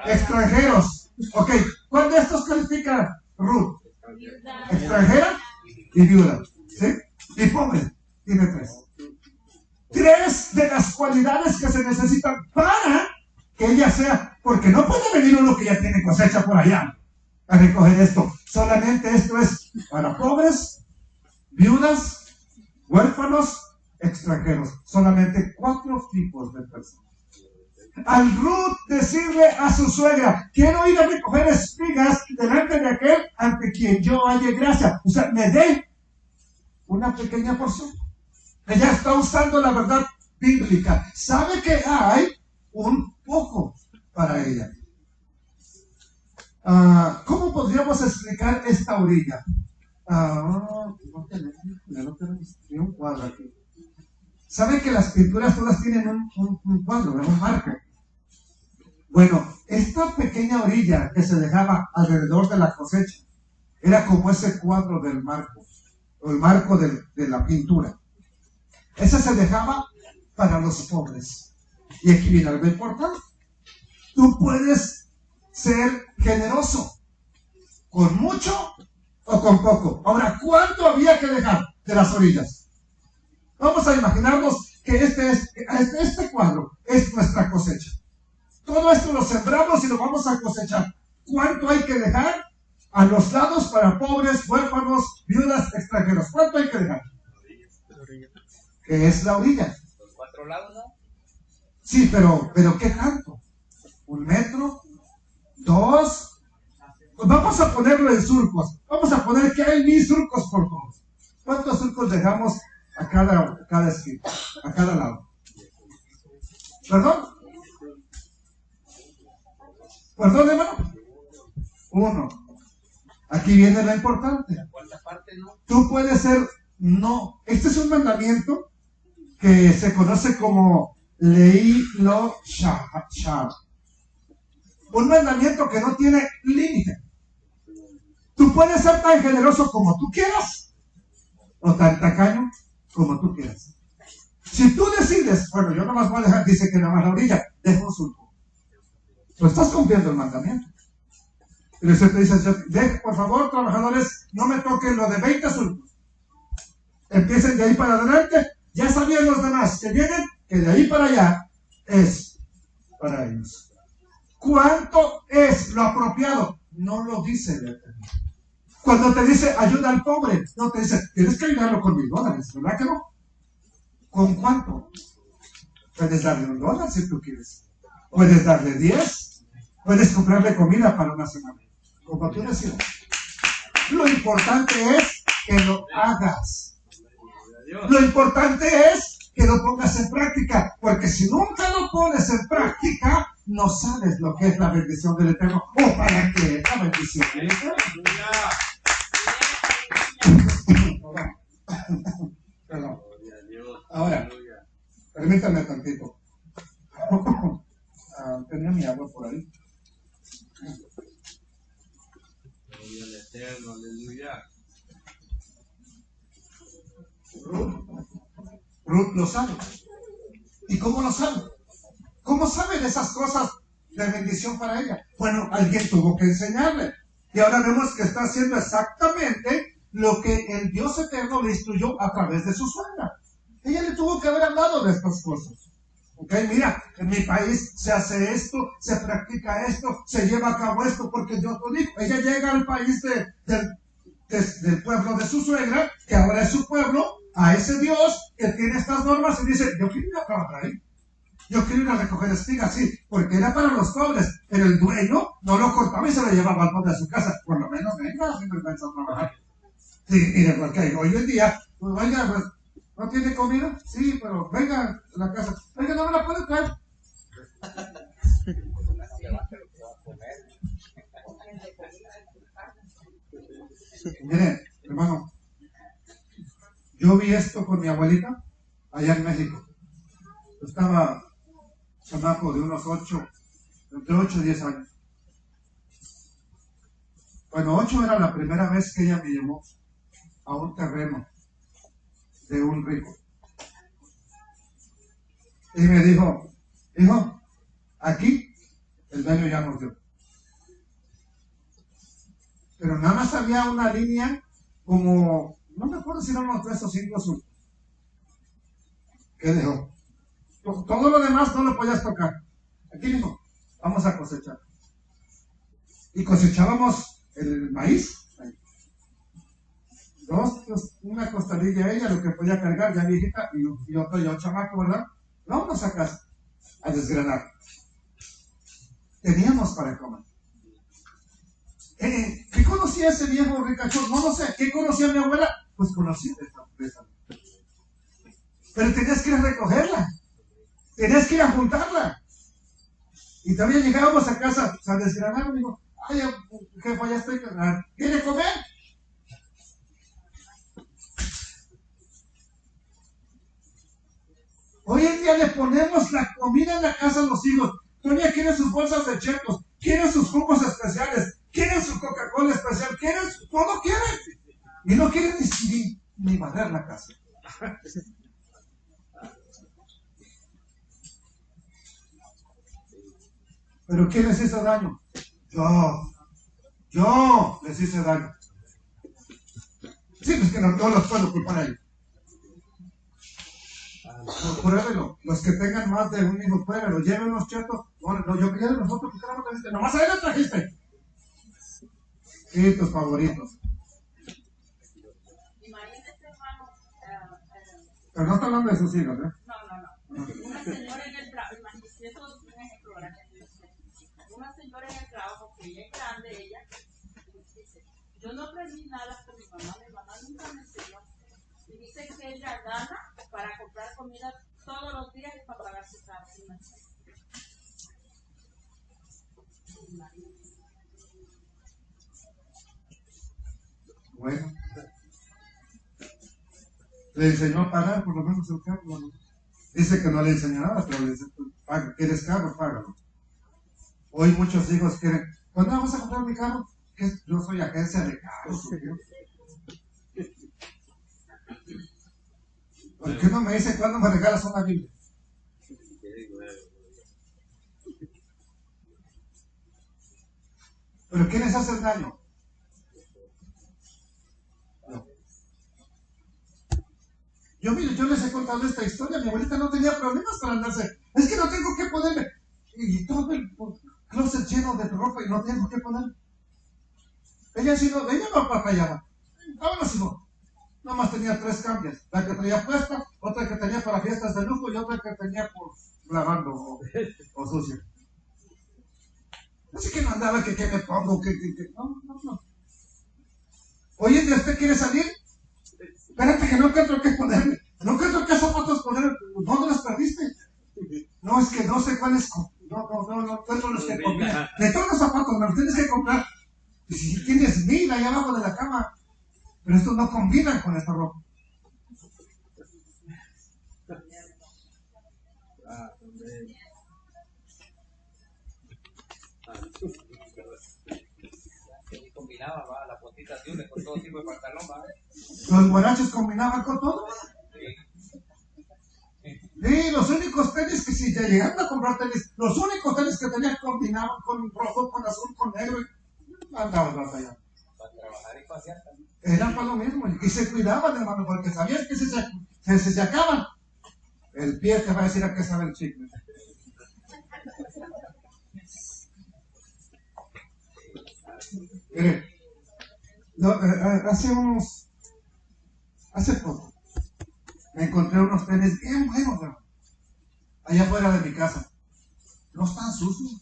Extranjeros. Ok, ¿cuál de estos califica Ruth? Extranjera y viuda. ¿Sí? Y pobre, tiene tres de las cualidades que se necesitan para que ella sea, porque no puede venir uno que ya tiene cosecha por allá a recoger esto. Solamente esto es para pobres, viudas, huérfanos, extranjeros. Solamente 4 tipos de personas. Al Ruth decirle a su suegra, quiero ir a recoger espigas delante de aquel ante quien yo halle gracia, o sea, me dé una pequeña porción. Ella está usando la verdad bíblica. Sabe que hay un poco para ella. ¿Cómo podríamos explicar esta orilla? No tenemos ni un cuadro aquí. ¿Sabe que las pinturas todas tienen un cuadro, un marco? Bueno, esta pequeña orilla que se dejaba alrededor de la cosecha era como ese cuadro del marco, o el marco de la pintura. Ese se dejaba para los pobres. Y aquí viene algo importante. Tú puedes ser generoso, con mucho o con poco. Ahora, ¿cuánto había que dejar de las orillas? Vamos a imaginarnos que este cuadro es nuestra cosecha. Todo esto lo sembramos y lo vamos a cosechar. ¿Cuánto hay que dejar a los lados para pobres, huérfanos, viudas, extranjeros? ¿Cuánto hay que dejar? ¿Qué es la orilla? Los 4 lados, ¿no? Sí, pero ¿qué tanto? ¿1 metro? ¿2? Pues vamos a ponerlo en surcos. Vamos a poner que hay 1000 surcos por todos. ¿Cuántos surcos dejamos a cada esquina? A cada lado. ¿Perdón? ¿Perdón, hermano? 1. Aquí viene lo importante. La cuarta parte, ¿no? Tú puedes ser, no. Este es un mandamiento que se conoce como Lei Lo Shar. Un mandamiento que no tiene límite. Tú puedes ser tan generoso como tú quieras, o tan tacaño como tú quieras. Si tú decides, bueno, yo nomás voy a dejar, dice que nada más la orilla, deja un surco. Tú estás cumpliendo el mandamiento. Y usted te dice, por favor, trabajadores, no me toquen lo de 20 surcos. Empiecen de ahí para adelante. Ya sabían los demás que vienen, que de ahí para allá es para ellos. ¿Cuánto es lo apropiado? No lo dice el Eterno. Cuando te dice ayuda al pobre, no te dice, tienes que ayudarlo con $1000, ¿verdad que no? ¿Con cuánto? Puedes darle $1 si tú quieres. Puedes darle 10. Puedes comprarle comida para una semana. Como tú decidas. Lo importante es que lo hagas. Lo importante es que lo pongas en práctica. Porque si nunca lo pones en práctica, no sabes lo que es la bendición del Eterno. ¿O para qué es la bendición del Eterno? Perdón. Ahora, permítame tantito. Tenía mi agua por ahí. Gloria al Eterno, aleluya. Ruth lo sabe. ¿Y cómo lo sabe? ¿Cómo saben esas cosas de bendición para ella? Bueno, alguien tuvo que enseñarle. Y ahora vemos que está haciendo exactamente lo que el Dios Eterno le instruyó a través de su suegra. Ella le tuvo que haber hablado de estas cosas. Ok, mira, en mi país se hace esto, se practica esto, se lleva a cabo esto, porque Dios lo dijo. Ella llega al país del pueblo de su suegra, que ahora es su pueblo, a ese Dios que tiene estas normas y dice, yo quiero ir a trabajar ahí. Yo quiero ir a recoger espigas, sí, porque era para los pobres, pero el dueño no lo cortaba y se lo llevaba al pobre de su casa. Por lo menos venga, siempre piensa a trabajar. Sí, mire, porque hoy en día, pues vaya, pues, ¿no tiene comida? Sí, pero venga a la casa. Venga, no me la puede traer. Mire, hermano, yo vi esto con mi abuelita allá en México. Yo estaba chamaco de unos entre 8 y 10 años. Bueno, 8 era la primera vez que ella me llevó a un terreno de un rico. Y me dijo, hijo, aquí el dueño ya nos dio. Pero nada más había una línea como, no me acuerdo si eran unos 3 o 5 surcos. ¿Qué dejó? Todo lo demás no lo podías tocar. Aquí dijo, vamos a cosechar. Y cosechábamos el maíz. Una costadilla ella, lo que podía cargar, ya viejita, y otro yo chamaco, ¿verdad? Vámonos a casa a desgranar. Teníamos para comer. ¿Qué conocía ese viejo ricachón? No lo sé. ¿Qué conocía mi abuela? Pues conocía de esa. Pero tenías que ir a recogerla. Tenías que ir a juntarla. Y también llegábamos a casa a desgranar. Y digo, ay, jefa, ya estoy cansado. ¿Quiere comer? Hoy en día le ponemos la comida en la casa a los hijos. Todavía quieren sus bolsas de chetos, quieren sus jugos especiales, quieren su Coca-Cola especial, todo quieren. Y no quieren ni barrer la casa. ¿Pero quién les hizo daño? Yo les hice daño. Sí, pues que no los puedo culpar a ellos. Pruébelo. Los que tengan más de un hijo, pruébelo. Lleven unos chetos. No, yo quería de nosotros, ¿por qué no trajiste? Nomás a él lo trajiste. Y tus favoritos. Imagínate, hermano. Pero no está hablando de sus hijos, ¿eh? No. Una señora en el trabajo, imagínate, eso es un ejemplo, ¿verdad? Una señora en el trabajo que ella es grande, ella dice: yo no aprendí nada con mi mamá nunca me enseñó. Y dice que ella gana para comprar comida todos los días y para pagar su carro. Bueno. Le enseñó a pagar por lo menos el carro. ¿No? Dice que no le enseñó nada, pero le dice: ¿quieres carro? Págalo. Hoy muchos hijos quieren: ¿cuándo vamos a comprar mi carro? ¿Qué? Yo soy agencia de carros. ¿Por qué no me dicen cuándo me regalas una Biblia? ¿Pero quiénes hacen daño? No. Yo les he contado esta historia. Mi abuelita no tenía problemas para andarse. Es que no tengo que ponerme. Y todo el closet lleno de ropa y no tengo que poner. Ella no batallaba. Vámonos, hijo. Nomás tenía 3 cambios: la que traía puesta, otra que tenía para fiestas de lujo y otra que tenía por lavando o sucio. Así que no andaba que me pongo, no. Oye, ¿de usted quiere salir? Espérate que no encuentro qué ponerme. No encuentro qué zapatos poner. ¿Dónde los perdiste? No, es que no sé cuáles. No encuentro los que combinan. De todos los zapatos me los tienes que comprar. Y si tienes 1000 ahí abajo de la cama. Pero estos no combinan con esta ropa. Y combinaba, va, las botitas de con todo tipo de pantalón, va. Los guarachos combinaban con todo. Sí, los únicos tenis que si llegaron a comprar tenis, los únicos tenis que tenían combinaban con rojo, con azul, con negro. Andaban batallando. Para trabajar y pasear también. Eran para lo mismo. Y se cuidaban, hermano, porque sabían que se acaban. El pie te va a decir a qué sabe el chicle. Mire, hace poco, me encontré unos tenis bien buenos, hermano, allá afuera de mi casa. No están sucios.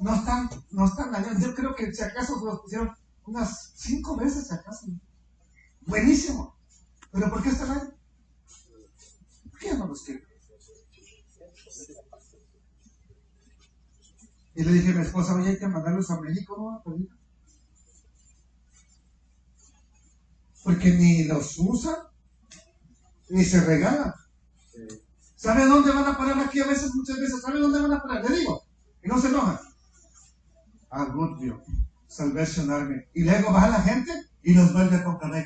No están dañados. Yo creo que si acaso los pusieron unas 5 veces, si acaso. Buenísimo. ¿Pero por qué están ahí? ¿Por qué no los quiero? Y le dije a mi esposa: oye, hay que mandarlos a México, ¿no? Porque ni los usan, ni se regalan. ¿Sabe dónde van a parar aquí a veces, muchas veces? ¿Sabe dónde van a parar? Le digo, y no se enojan. A Goodview, Salvation Army. Y luego va la gente y los vuelve a comprar.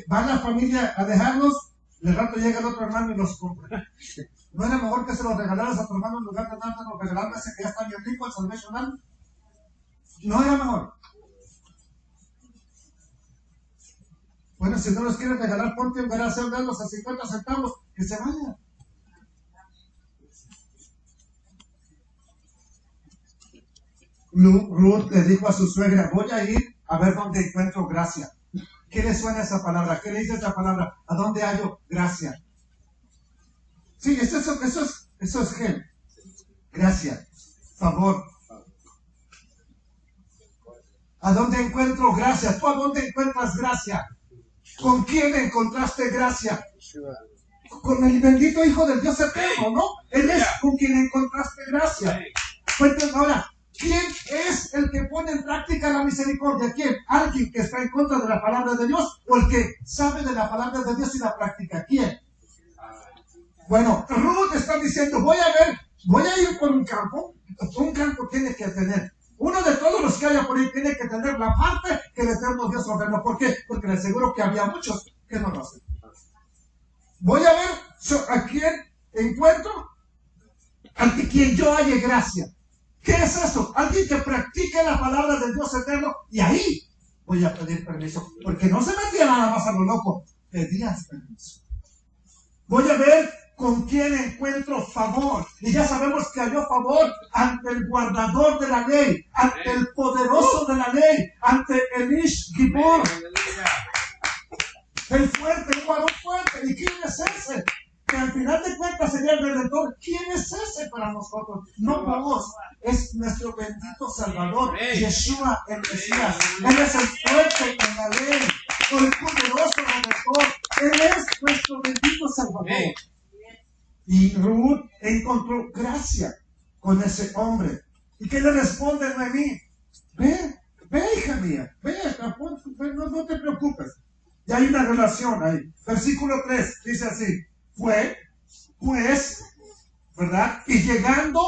Va la familia a dejarlos, de rato llega el otro hermano y los compra. ¿No era mejor que se los regalaras a tu hermano en lugar de dárselos regalando ese que ya está bien rico, el Salvation Army? ¿No era mejor? Bueno, si no los quieres regalar, ponte en verás a darlos a 50 centavos, que se vayan. Ruth le dijo a su suegra: voy a ir a ver dónde encuentro gracia. ¿Qué le suena esa palabra? ¿Qué le dice esa palabra? ¿A dónde hallo gracia? Sí, eso es gel. Gracia, favor. ¿A dónde encuentro gracia? ¿Tú a dónde encuentras gracia? ¿Con quién encontraste gracia? Con el bendito Hijo del Dios eterno, ¿no? Él es con quien encontraste gracia. Pues ahora, ¿quién es el que pone en práctica la misericordia? ¿Quién? ¿Alguien que está en contra de la palabra de Dios o el que sabe de la palabra de Dios y la práctica? ¿Quién? Bueno, Ruth está diciendo: voy a ir por un campo. Un campo tiene que tener, uno de todos los que haya por ahí tiene que tener la parte que el eterno Dios ordenó. ¿Por qué? Porque le aseguro que había muchos que no lo hacen. Voy a ver a quién encuentro, ante quien yo halle gracia. ¿Qué es eso? Alguien que practique la palabra del Dios eterno, y ahí voy a pedir permiso, porque no se metía nada más a lo loco, pedías permiso. Voy a ver con quién encuentro favor, y ya sabemos que halló favor ante el guardador de la ley, ante el poderoso de la ley, ante el Ish Gibor, el fuerte, el varón fuerte. ¿Y quién es ese? Que al final de cuentas sería el Redentor. ¿Quién es ese para nosotros? No vos, es nuestro bendito Salvador, Yeshua el Mesías. Él es el fuerte en la ley, el poderoso Redentor. Él es nuestro bendito Salvador. Y Ruth encontró gracia con ese hombre. ¿Y qué le responde Noemí? Ve, hija mía, ve, no te preocupes. Y hay una relación ahí. Versículo 3 dice así: fue, pues, ¿verdad? Y llegando,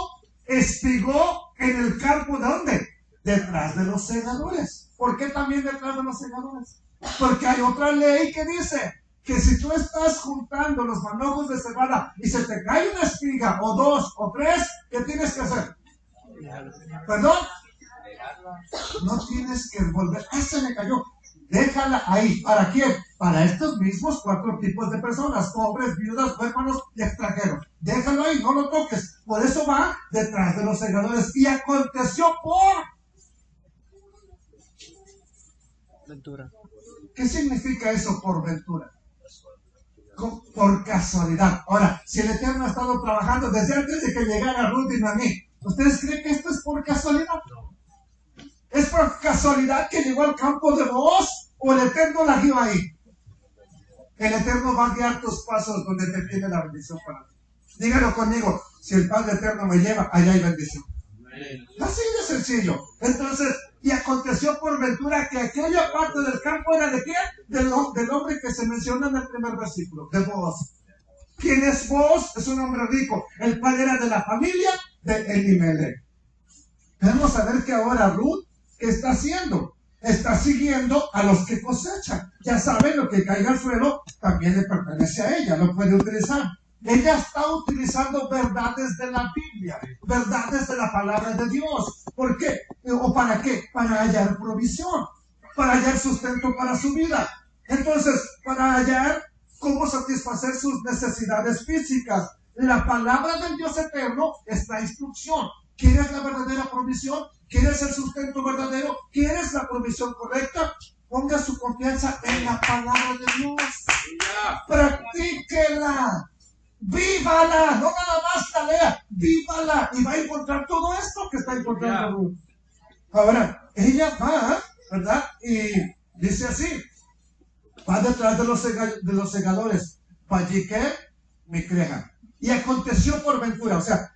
espigó en el campo, ¿de dónde? Detrás de los segadores. ¿Por qué también detrás de los segadores? Porque hay otra ley que dice que si tú estás juntando los manojos de cebada y se te cae una espiga, o dos, o tres, ¿qué tienes que hacer? ¿Perdón? No tienes que volver. ¡Ah, se me cayó! Déjala ahí. ¿Para quién? Para estos mismos 4 tipos de personas: pobres, viudas, huérfanos y extranjeros. Déjalo ahí, no lo toques. Por eso va detrás de los segadores. Y aconteció por Ventura. ¿qué significa eso, por ventura? Por casualidad. Ahora, si el Eterno ha estado trabajando desde antes de que llegara Ruth y Noemí, ¿ustedes creen que esto es por casualidad? ¿Es por casualidad que llegó al campo de Booz, o el Eterno la guió ahí? El Eterno va a guiar tus pasos donde te tiene la bendición para ti. Dígalo conmigo: si el Padre Eterno me lleva, allá hay bendición. Así de sencillo. Entonces, y aconteció por ventura que aquella parte del campo era ¿de quién? Del hombre que se menciona en el primer versículo, de Booz. ¿Quién es Booz? Es un hombre rico, el cual era de la familia de Elimelech. Vamos a ver que ahora Ruth, ¿qué está haciendo? Está siguiendo a los que cosechan. Ya saben, lo que caiga al suelo también le pertenece a ella, lo puede utilizar. Ella está utilizando verdades de la Biblia, verdades de la palabra de Dios. ¿Por qué? ¿O para qué? Para hallar provisión, para hallar sustento para su vida. Entonces, para hallar cómo satisfacer sus necesidades físicas. La palabra del Dios eterno es la instrucción. ¿Quieres la verdadera provisión? ¿Quieres el sustento verdadero? ¿Quieres la provisión correcta? Ponga su confianza en la palabra de Dios. Practíquela. Vívala, no nada más la lea, vívala, y va a encontrar todo esto que está encontrando Ruth. Ahora, ella va, ¿verdad? Y dice así: va detrás de los segadores, Valliquer, Micreja. Y aconteció por ventura, o sea,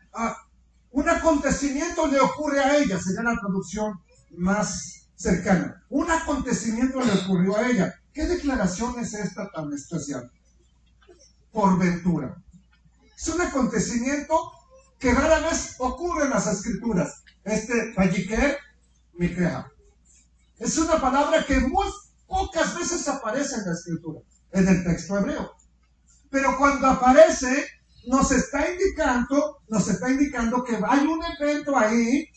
un acontecimiento le ocurre a ella, sería la traducción más cercana. Un acontecimiento le ocurrió a ella. ¿Qué declaración es esta tan especial? Por ventura. Es un acontecimiento que rara vez ocurre en las escrituras. Valliquer, Micreja. Es una palabra que muy pocas veces aparece en la escritura, en el texto hebreo. Pero cuando aparece, nos está indicando que hay un evento ahí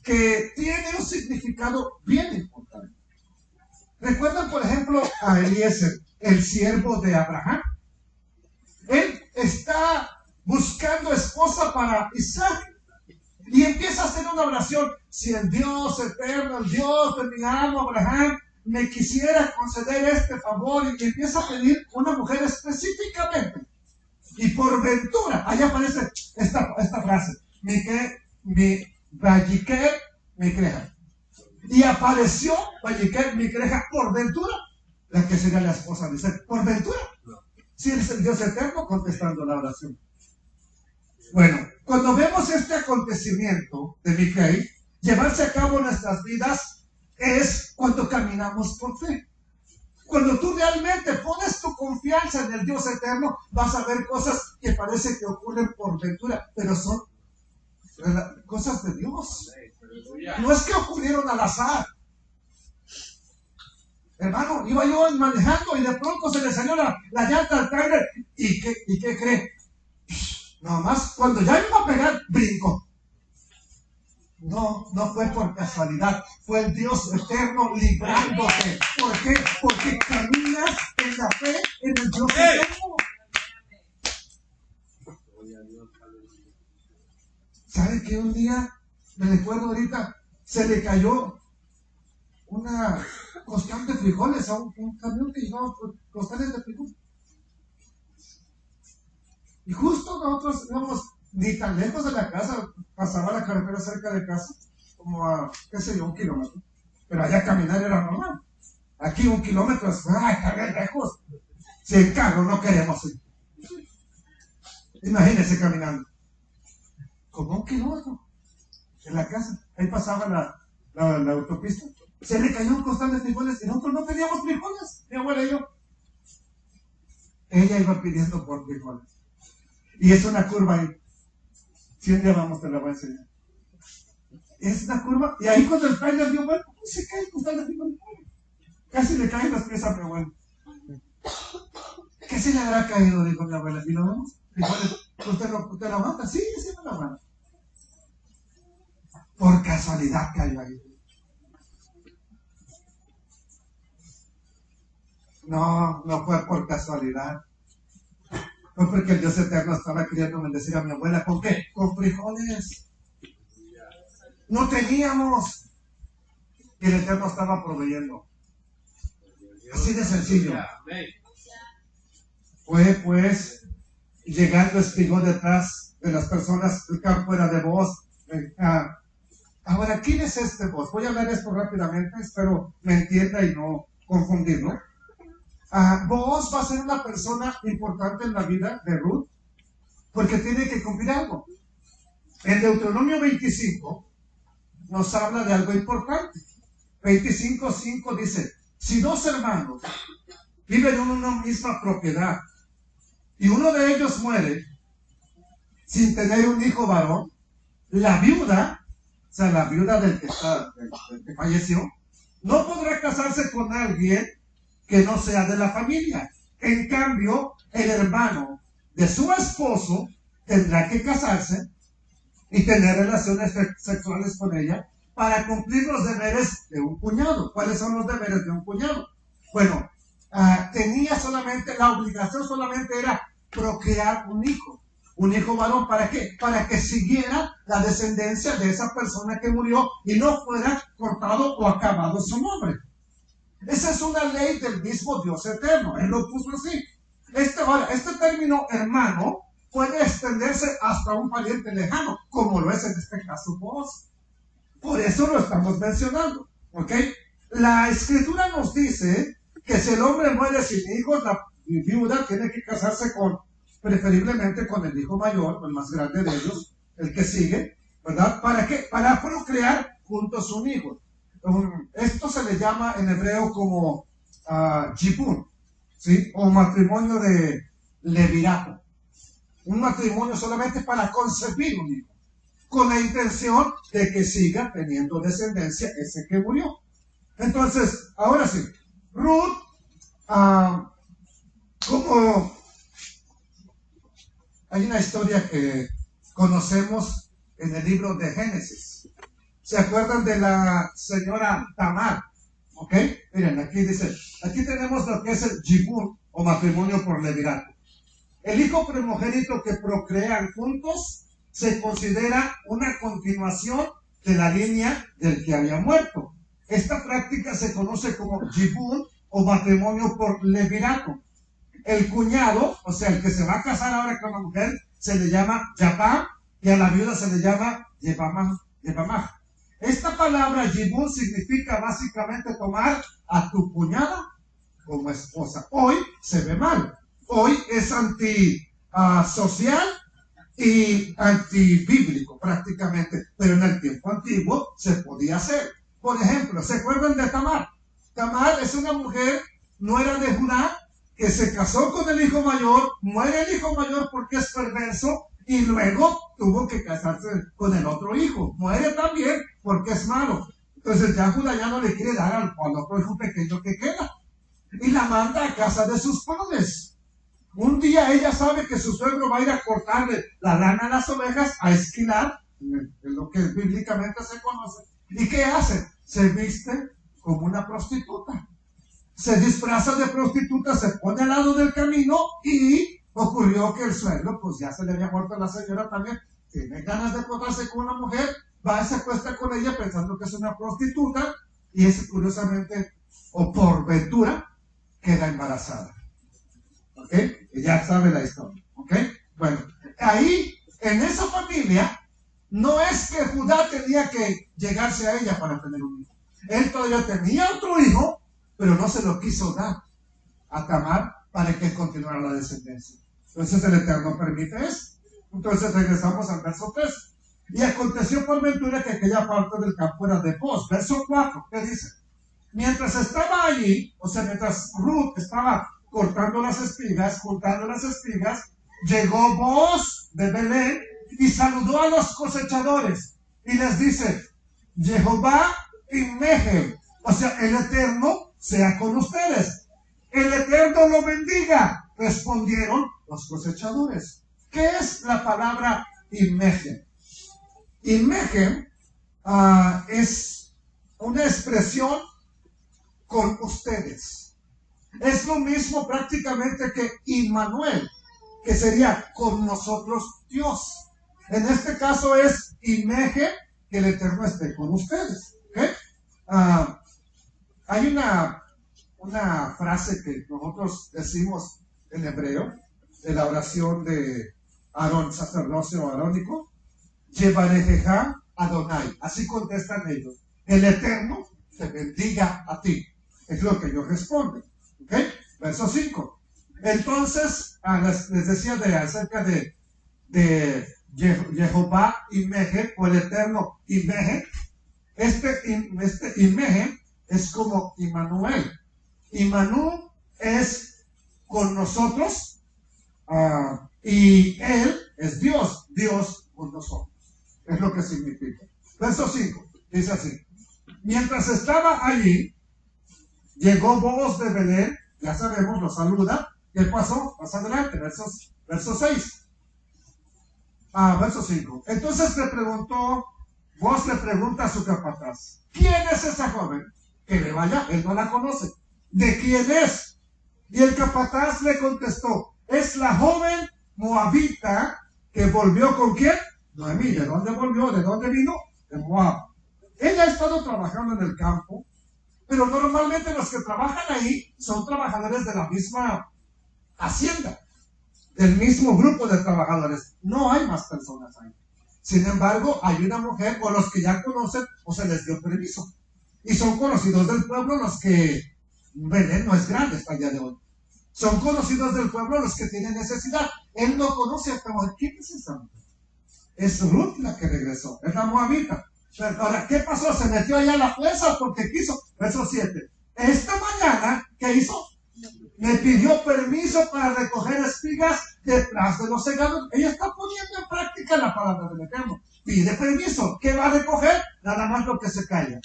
que tiene un significado bien importante. ¿Recuerdan, por ejemplo, a Eliezer, el siervo de Abraham? Él está buscando esposa para Isaac y empieza a hacer una oración: si el Dios eterno, el Dios de mi amo Abraham, me quisiera conceder este favor, y empieza a pedir una mujer específicamente. Y por ventura, ahí aparece esta frase: Valliquer, Micreja. Y apareció Valliquer, Micreja por ventura, la que sería la esposa de Isaac. Por ventura. Si eres el Dios eterno contestando la oración. Bueno, cuando vemos este acontecimiento de Micaí llevarse a cabo en nuestras vidas, es cuando caminamos por fe. Cuando tú realmente pones tu confianza en el Dios eterno, vas a ver cosas que parece que ocurren por ventura, pero son cosas de Dios. No es que ocurrieron al azar. Hermano, iba yo manejando y de pronto se le salió la llanta al trailer. ¿Y qué cree? Nada más, cuando ya iba a pegar, brincó. No fue por casualidad, fue el Dios eterno librándote. ¿Por qué? Porque caminas en la fe en el Dios eterno. ¿Sabe que un día, me recuerdo ahorita, se le cayó una costal de frijoles a un camión que llevaba costales de frijoles? Y justo nosotros íbamos ni tan lejos de la casa, pasaba la carretera cerca de casa, como a, qué sé yo, 1 kilómetro. Pero allá caminar era normal. Aquí 1 kilómetro es, ay, está bien lejos. Si en carro no queremos ir. Imagínense caminando. Como 1 kilómetro en la casa. Ahí pasaba la autopista. Se le cayó un costal de frijoles y nosotros no teníamos frijoles, mi abuela y yo. Ella iba pidiendo por frijoles. Y es una curva ahí. Si un día vamos, te la voy a enseñar. Es una curva. Y ahí cuando el trailer dio vuelta, pues se cae el costal de frijoles. Casi le caen los pies a mi abuela. ¿Qué se le habrá caído? Dijo mi abuela. ¿Y lo vemos? Frijoles. ¿Usted lo aguanta? Sí, sí me lo aguanta. Por casualidad cayó ahí. No fue por casualidad. Fue porque el Dios eterno estaba queriendo bendecir a mi abuela. ¿Con qué? Con frijoles. No teníamos. Y el eterno estaba proveyendo. Así de sencillo. Fue pues, llegando espigó detrás de las personas, el campo era de voz. Ahora, ¿quién es este voz? Voy a hablar esto rápidamente, espero me entienda y no confundirlo. Boaz va a ser una persona importante en la vida de Ruth, porque tiene que cumplir algo. En Deuteronomio 25 nos habla de algo importante. 25:5 dice, si 2 hermanos viven en una misma propiedad y uno de ellos muere sin tener un hijo varón, la viuda, o sea, la viuda del que falleció, no podrá casarse con alguien que no sea de la familia. En cambio, el hermano de su esposo tendrá que casarse y tener relaciones sexuales con ella para cumplir los deberes de un cuñado. ¿Cuáles son los deberes de un cuñado? Bueno, tenía solamente, la obligación solamente era procrear un hijo varón. ¿Para qué? Para que siguiera la descendencia de esa persona que murió y no fuera cortado o acabado su nombre. Esa es una ley del mismo Dios eterno. Él lo puso así. Este término hermano puede extenderse hasta un pariente lejano, como lo es en este caso vos. Por eso lo estamos mencionando. ¿Ok? La escritura nos dice que si el hombre muere sin hijos, la viuda tiene que casarse preferiblemente con el hijo mayor, el más grande de ellos, el que sigue, ¿verdad? ¿Para qué? Para procrear juntos un hijo. Esto se le llama en hebreo como jibun, ¿sí? O matrimonio de levirato. Un matrimonio solamente para concebir un hijo, con la intención de que siga teniendo descendencia ese que murió. Entonces, ahora sí, Ruth, como hay una historia que conocemos en el libro de Génesis. ¿Se acuerdan de la señora Tamar? ¿Ok? Miren, aquí dice, aquí tenemos lo que es el jibun o matrimonio por levirato. El hijo primogénito que procrean juntos se considera una continuación de la línea del que había muerto. Esta práctica se conoce como jibun o matrimonio por levirato. El cuñado, o sea, el que se va a casar ahora con la mujer, se le llama Yabam y a la viuda se le llama Yebamah. Esta palabra jibun significa básicamente tomar a tu cuñada como esposa. Hoy se ve mal. Hoy es antisocial y antibíblico prácticamente. Pero en el tiempo antiguo se podía hacer. Por ejemplo, ¿se acuerdan de Tamar? Tamar es una mujer, nuera de Judá, que se casó con el hijo mayor, muere el hijo mayor porque es perverso y luego tuvo que casarse con el otro hijo. Muere también porque es malo. Entonces ya Judá ya no le quiere dar al otro hijo pequeño que queda. Y la manda a casa de sus padres. Un día ella sabe que su suegro va a ir a cortarle la lana a las ovejas, a esquilar Es lo que bíblicamente se conoce. ¿Y qué hace? Se viste como una prostituta. Se disfraza de prostituta, se pone al lado del camino y ocurrió que el suegro, pues ya se le había muerto a la señora también, tiene ganas de acostarse con una mujer, va y se acuesta con ella pensando que es una prostituta y es curiosamente o por ventura queda embarazada. ¿Ok? Y ya sabe la historia. ¿Ok? Bueno, ahí en esa familia no es que Judá tenía que llegarse a ella para tener un hijo. Él todavía tenía otro hijo, pero no se lo quiso dar a Tamar para que continuara la descendencia. Entonces el Eterno permite eso. Entonces regresamos al verso 3. Y aconteció por ventura que aquella parte del campo era de Boaz. Verso 4, ¿qué dice? Mientras estaba allí, o sea, mientras Ruth estaba cortando las espigas, juntando las espigas, llegó Boaz de Belén y saludó a los cosechadores y les dice: Jehová Immejem, o sea, el Eterno sea con ustedes. El Eterno lo bendiga, respondieron los cosechadores. ¿Qué es la palabra Immejem? Immejem es una expresión con ustedes. Es lo mismo prácticamente que Immanuel, que sería con nosotros Dios. En este caso es Immejem, que el Eterno esté con ustedes. ¿Okay? Hay una frase que nosotros decimos en hebreo, de la oración de Aarón, sacerdocio arónico: Yevarejeja Adonai. Así contestan ellos: el Eterno te bendiga a ti. Es lo que ellos responden. ¿Ok? Verso 5. Entonces, les decía acerca de Jehová Immejem, o el Eterno Immejem. Este Immejem es como Immanuel. Immanuel es con nosotros, y Él es Dios, Dios con nosotros. Es lo que significa. Verso 5, dice así: mientras estaba allí, llegó Boaz de Belén, ya sabemos, lo saluda. ¿Qué pasó? Más adelante, verso 6. Verso 5. Entonces Boaz le pregunta a su capataz: ¿quién es esa joven? Que le vaya, él no la conoce. ¿De quién es? Y el capataz le contestó: es la joven moabita que volvió ¿con quién? Noemí. ¿De dónde volvió? ¿De dónde vino? De Moab. Ella ha estado trabajando en el campo, pero normalmente los que trabajan ahí son trabajadores de la misma hacienda, del mismo grupo de trabajadores. No hay más personas ahí. Sin embargo, hay una mujer, o los que ya conocen, o se les dio permiso. Y son conocidos del pueblo los que Belén no es grande hasta el día de hoy. Son conocidos del pueblo los que tienen necesidad. Él no conoce a esta mujer. ¿Quién es esta mujer? Es Ruth la que regresó, es la moabita. Ahora, ¿qué pasó? Se metió allá a la fuerza porque quiso. Verso 7. Esta mañana, ¿qué hizo? Me pidió permiso para recoger espigas detrás de los segados. Ella está poniendo en práctica la palabra del Eterno. Pide permiso. ¿Qué va a recoger? Nada más lo que se calla.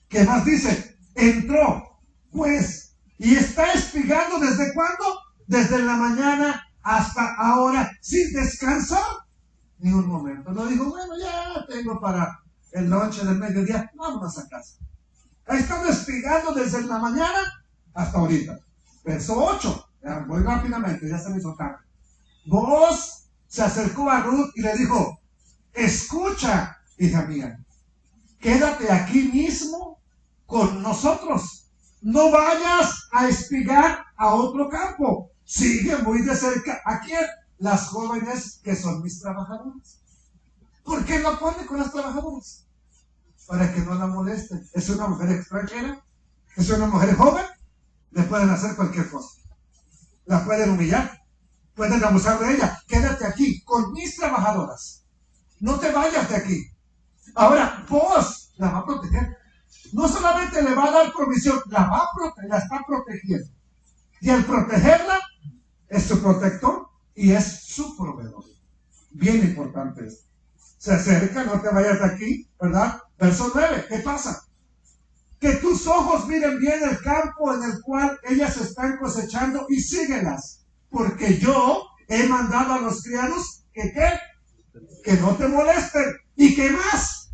¿Qué más dice? Entró, pues, y está espigando. ¿Desde cuándo? Desde la mañana hasta ahora, sin descansar ni un momento. No dijo: bueno, ya tengo para el lunch del mediodía, vámonos a casa. Ha estado espigando desde la mañana hasta ahorita. Verso 8, voy rápidamente, ya se me hizo tarde. Boaz se acercó a Ruth y le dijo: escucha, hija mía, quédate aquí mismo con nosotros. No vayas a espigar a otro campo. Sigue muy de cerca a quién? Las jóvenes que son mis trabajadoras. ¿Por qué no pone con las trabajadoras? Para que no la molesten. Es una mujer extranjera, es una mujer joven, le pueden hacer cualquier cosa. La pueden humillar, pueden abusar de ella. Quédate aquí con mis trabajadoras. No te vayas de aquí. Ahora, vos la va a proteger. No solamente le va a dar provisión, la está protegiendo. Y al protegerla, es su protector y es su proveedor. Bien importante esto. Se acerca, no te vayas de aquí, ¿verdad? Verso 9, ¿qué pasa? Que tus ojos miren bien el campo en el cual ellas están cosechando y síguelas, porque yo he mandado a los criados que que no te molesten. ¿Y qué más?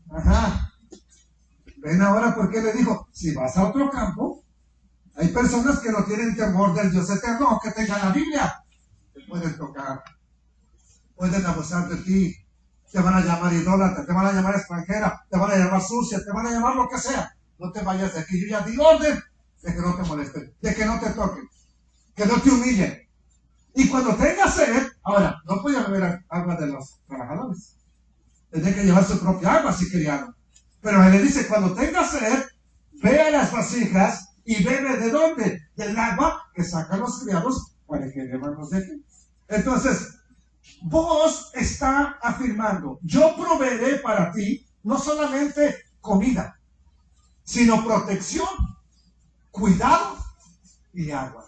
Ajá. Ven ahora por qué le dijo, si vas a otro campo, hay personas que no tienen temor del Dios eterno, aunque tengan la Biblia. Te pueden tocar, pueden abusar de ti, te van a llamar idólatra, te van a llamar extranjera, te van a llamar sucia, te van a llamar lo que sea. No te vayas de aquí. Yo ya di orden de que no te molesten, de que no te toquen, que no te humillen. Y cuando tengas sed, ahora, no podía beber agua de los trabajadores. Tenía que llevar su propia agua si querían. Pero él le dice, cuando tengas sed, ve a las vasijas y bebe ¿de dónde? Del agua que sacan los criados para que beban de aquí. Entonces, vos está afirmando, yo proveeré para ti no solamente comida, sino protección, cuidado y agua.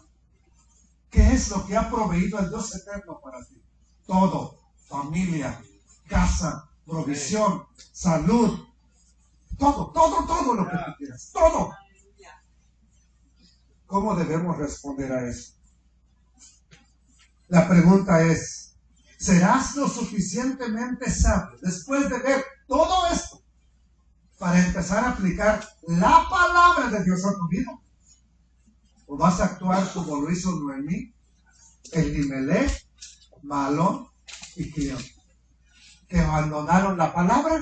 ¿Qué es lo que ha proveído el Dios eterno para ti? Todo, familia, casa, provisión, salud, todo lo que tú quieras, todo. ¿Cómo debemos responder a eso? La pregunta es, ¿serás lo suficientemente sabio después de ver todo esto para empezar a aplicar la palabra de Dios a tu vida? ¿O vas a actuar como lo hizo Noemí, Elimelech, Mahlón y Kilión, que abandonaron la palabra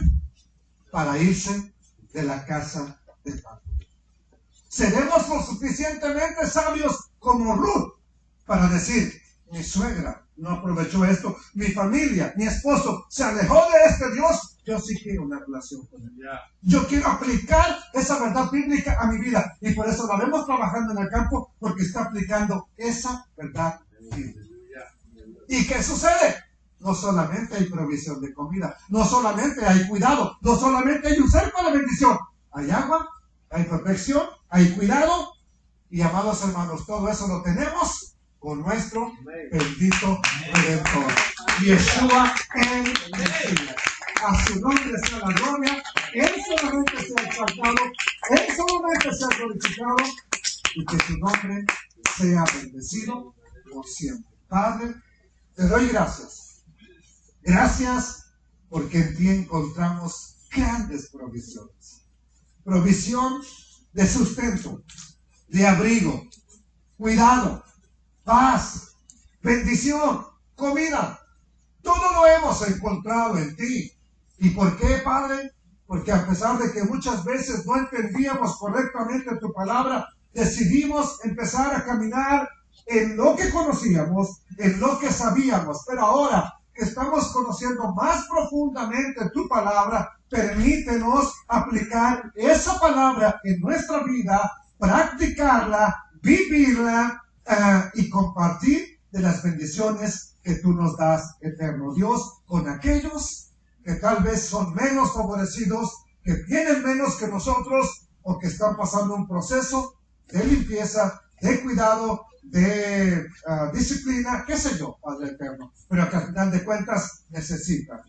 para irse de la casa de Pablo? ¿Seremos lo suficientemente sabios como Ruth para decir, mi suegra no aprovechó esto, mi familia, mi esposo se alejó de este Dios, yo sí quiero una relación con él? Yo quiero aplicar esa verdad bíblica a mi vida, y por eso la vemos trabajando en el campo, porque está aplicando esa verdad bíblica. ¿Y qué sucede? No solamente hay provisión de comida, no solamente hay cuidado, no solamente hay un cerco de bendición, hay agua, hay protección, hay cuidado, y amados hermanos, todo eso lo tenemos con nuestro bendito Redentor, Yeshua el Mesías. A su nombre sea la gloria, Él solamente sea exaltado, Él solamente sea glorificado, y que su nombre sea bendecido por siempre. Padre, te doy gracias. Gracias porque en ti encontramos grandes provisiones. Provisión de sustento, de abrigo, cuidado, paz, bendición, comida. Todo lo hemos encontrado en ti. ¿Y por qué, Padre? Porque a pesar de que muchas veces no entendíamos correctamente tu palabra, decidimos empezar a caminar en lo que conocíamos, en lo que sabíamos. Pero ahora que estamos conociendo más profundamente tu palabra, permítenos aplicar esa palabra en nuestra vida, practicarla, vivirla y compartir de las bendiciones que tú nos das, eterno Dios, con aquellos que tal vez son menos favorecidos, que tienen menos que nosotros, o que están pasando un proceso de limpieza, de cuidado, de disciplina, qué sé yo, Padre eterno, pero que al final de cuentas necesitan,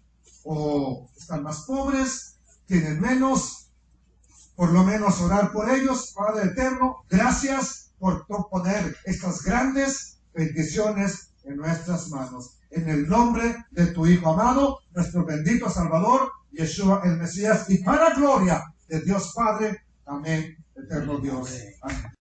o están más pobres, tienen menos. Por lo menos orar por ellos, Padre eterno. Gracias por poner estas grandes bendiciones en nuestras manos. En el nombre de tu Hijo amado, nuestro bendito Salvador, Yeshua el Mesías, y para gloria de Dios Padre. Amén, eterno Dios. Amén.